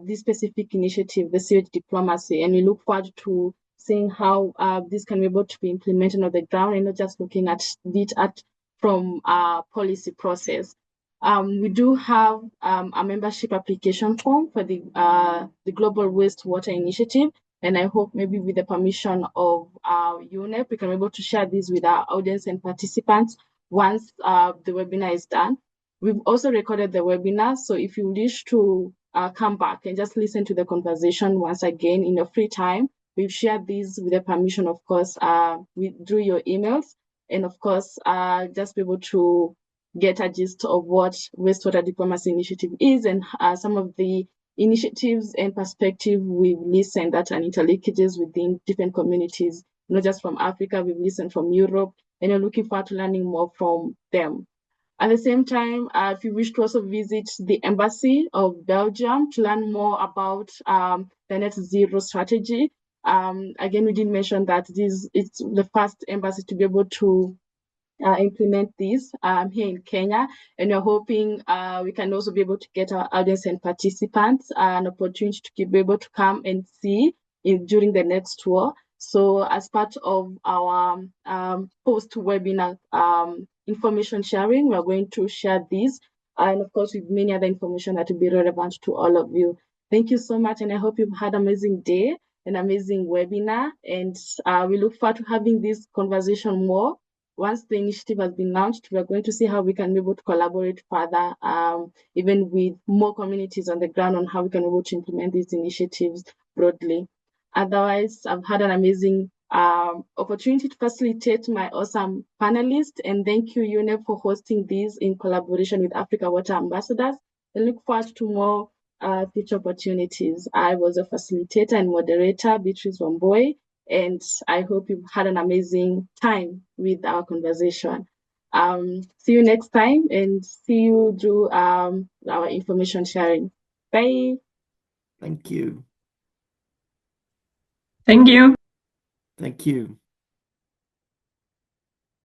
this specific initiative, the Sewage Diplomacy, and we look forward to seeing how this can be able to be implemented on the ground and not just looking at it from a policy process. We do have a membership application form for the Global Wastewater Initiative. And I hope maybe with the permission of UNEP, we can be able to share this with our audience and participants once the webinar is done. We've also recorded the webinar, so if you wish to come back and just listen to the conversation once again in your free time, we've shared these with the permission, of course, through your emails, and of course, just be able to get a gist of what Wastewater Diplomacy Initiative is and some of the initiatives and perspective we've listened that are interlinkages within different communities, not just from Africa, we've listened from Europe, and we're looking forward to learning more from them. At the same time, if you wish to also visit the Embassy of Belgium to learn more about the net zero strategy, again, we did mention that it's the first embassy to be able to implement this here in Kenya, and we're hoping we can also be able to get our audience and participants an opportunity to be able to come and see during the next tour. So as part of our post-webinar information sharing, we're going to share this, and of course with many other information that will be relevant to all of you. Thank you so much, and I hope you've had an amazing day, an amazing webinar, and we look forward to having this conversation more. Once the initiative has been launched, we're going to see how we can be able to collaborate further, even with more communities on the ground on how we can be able to implement these initiatives broadly. Otherwise, I've had an amazing opportunity to facilitate my awesome panelists, and thank you, UNEP, for hosting these in collaboration with Africa Water Ambassadors. I look forward to more future opportunities. I was a facilitator and moderator, Beatrice Wamboy, and I hope you've had an amazing time with our conversation. See you next time, and see you through our information sharing. Bye. Thank you. Thank you. Thank you.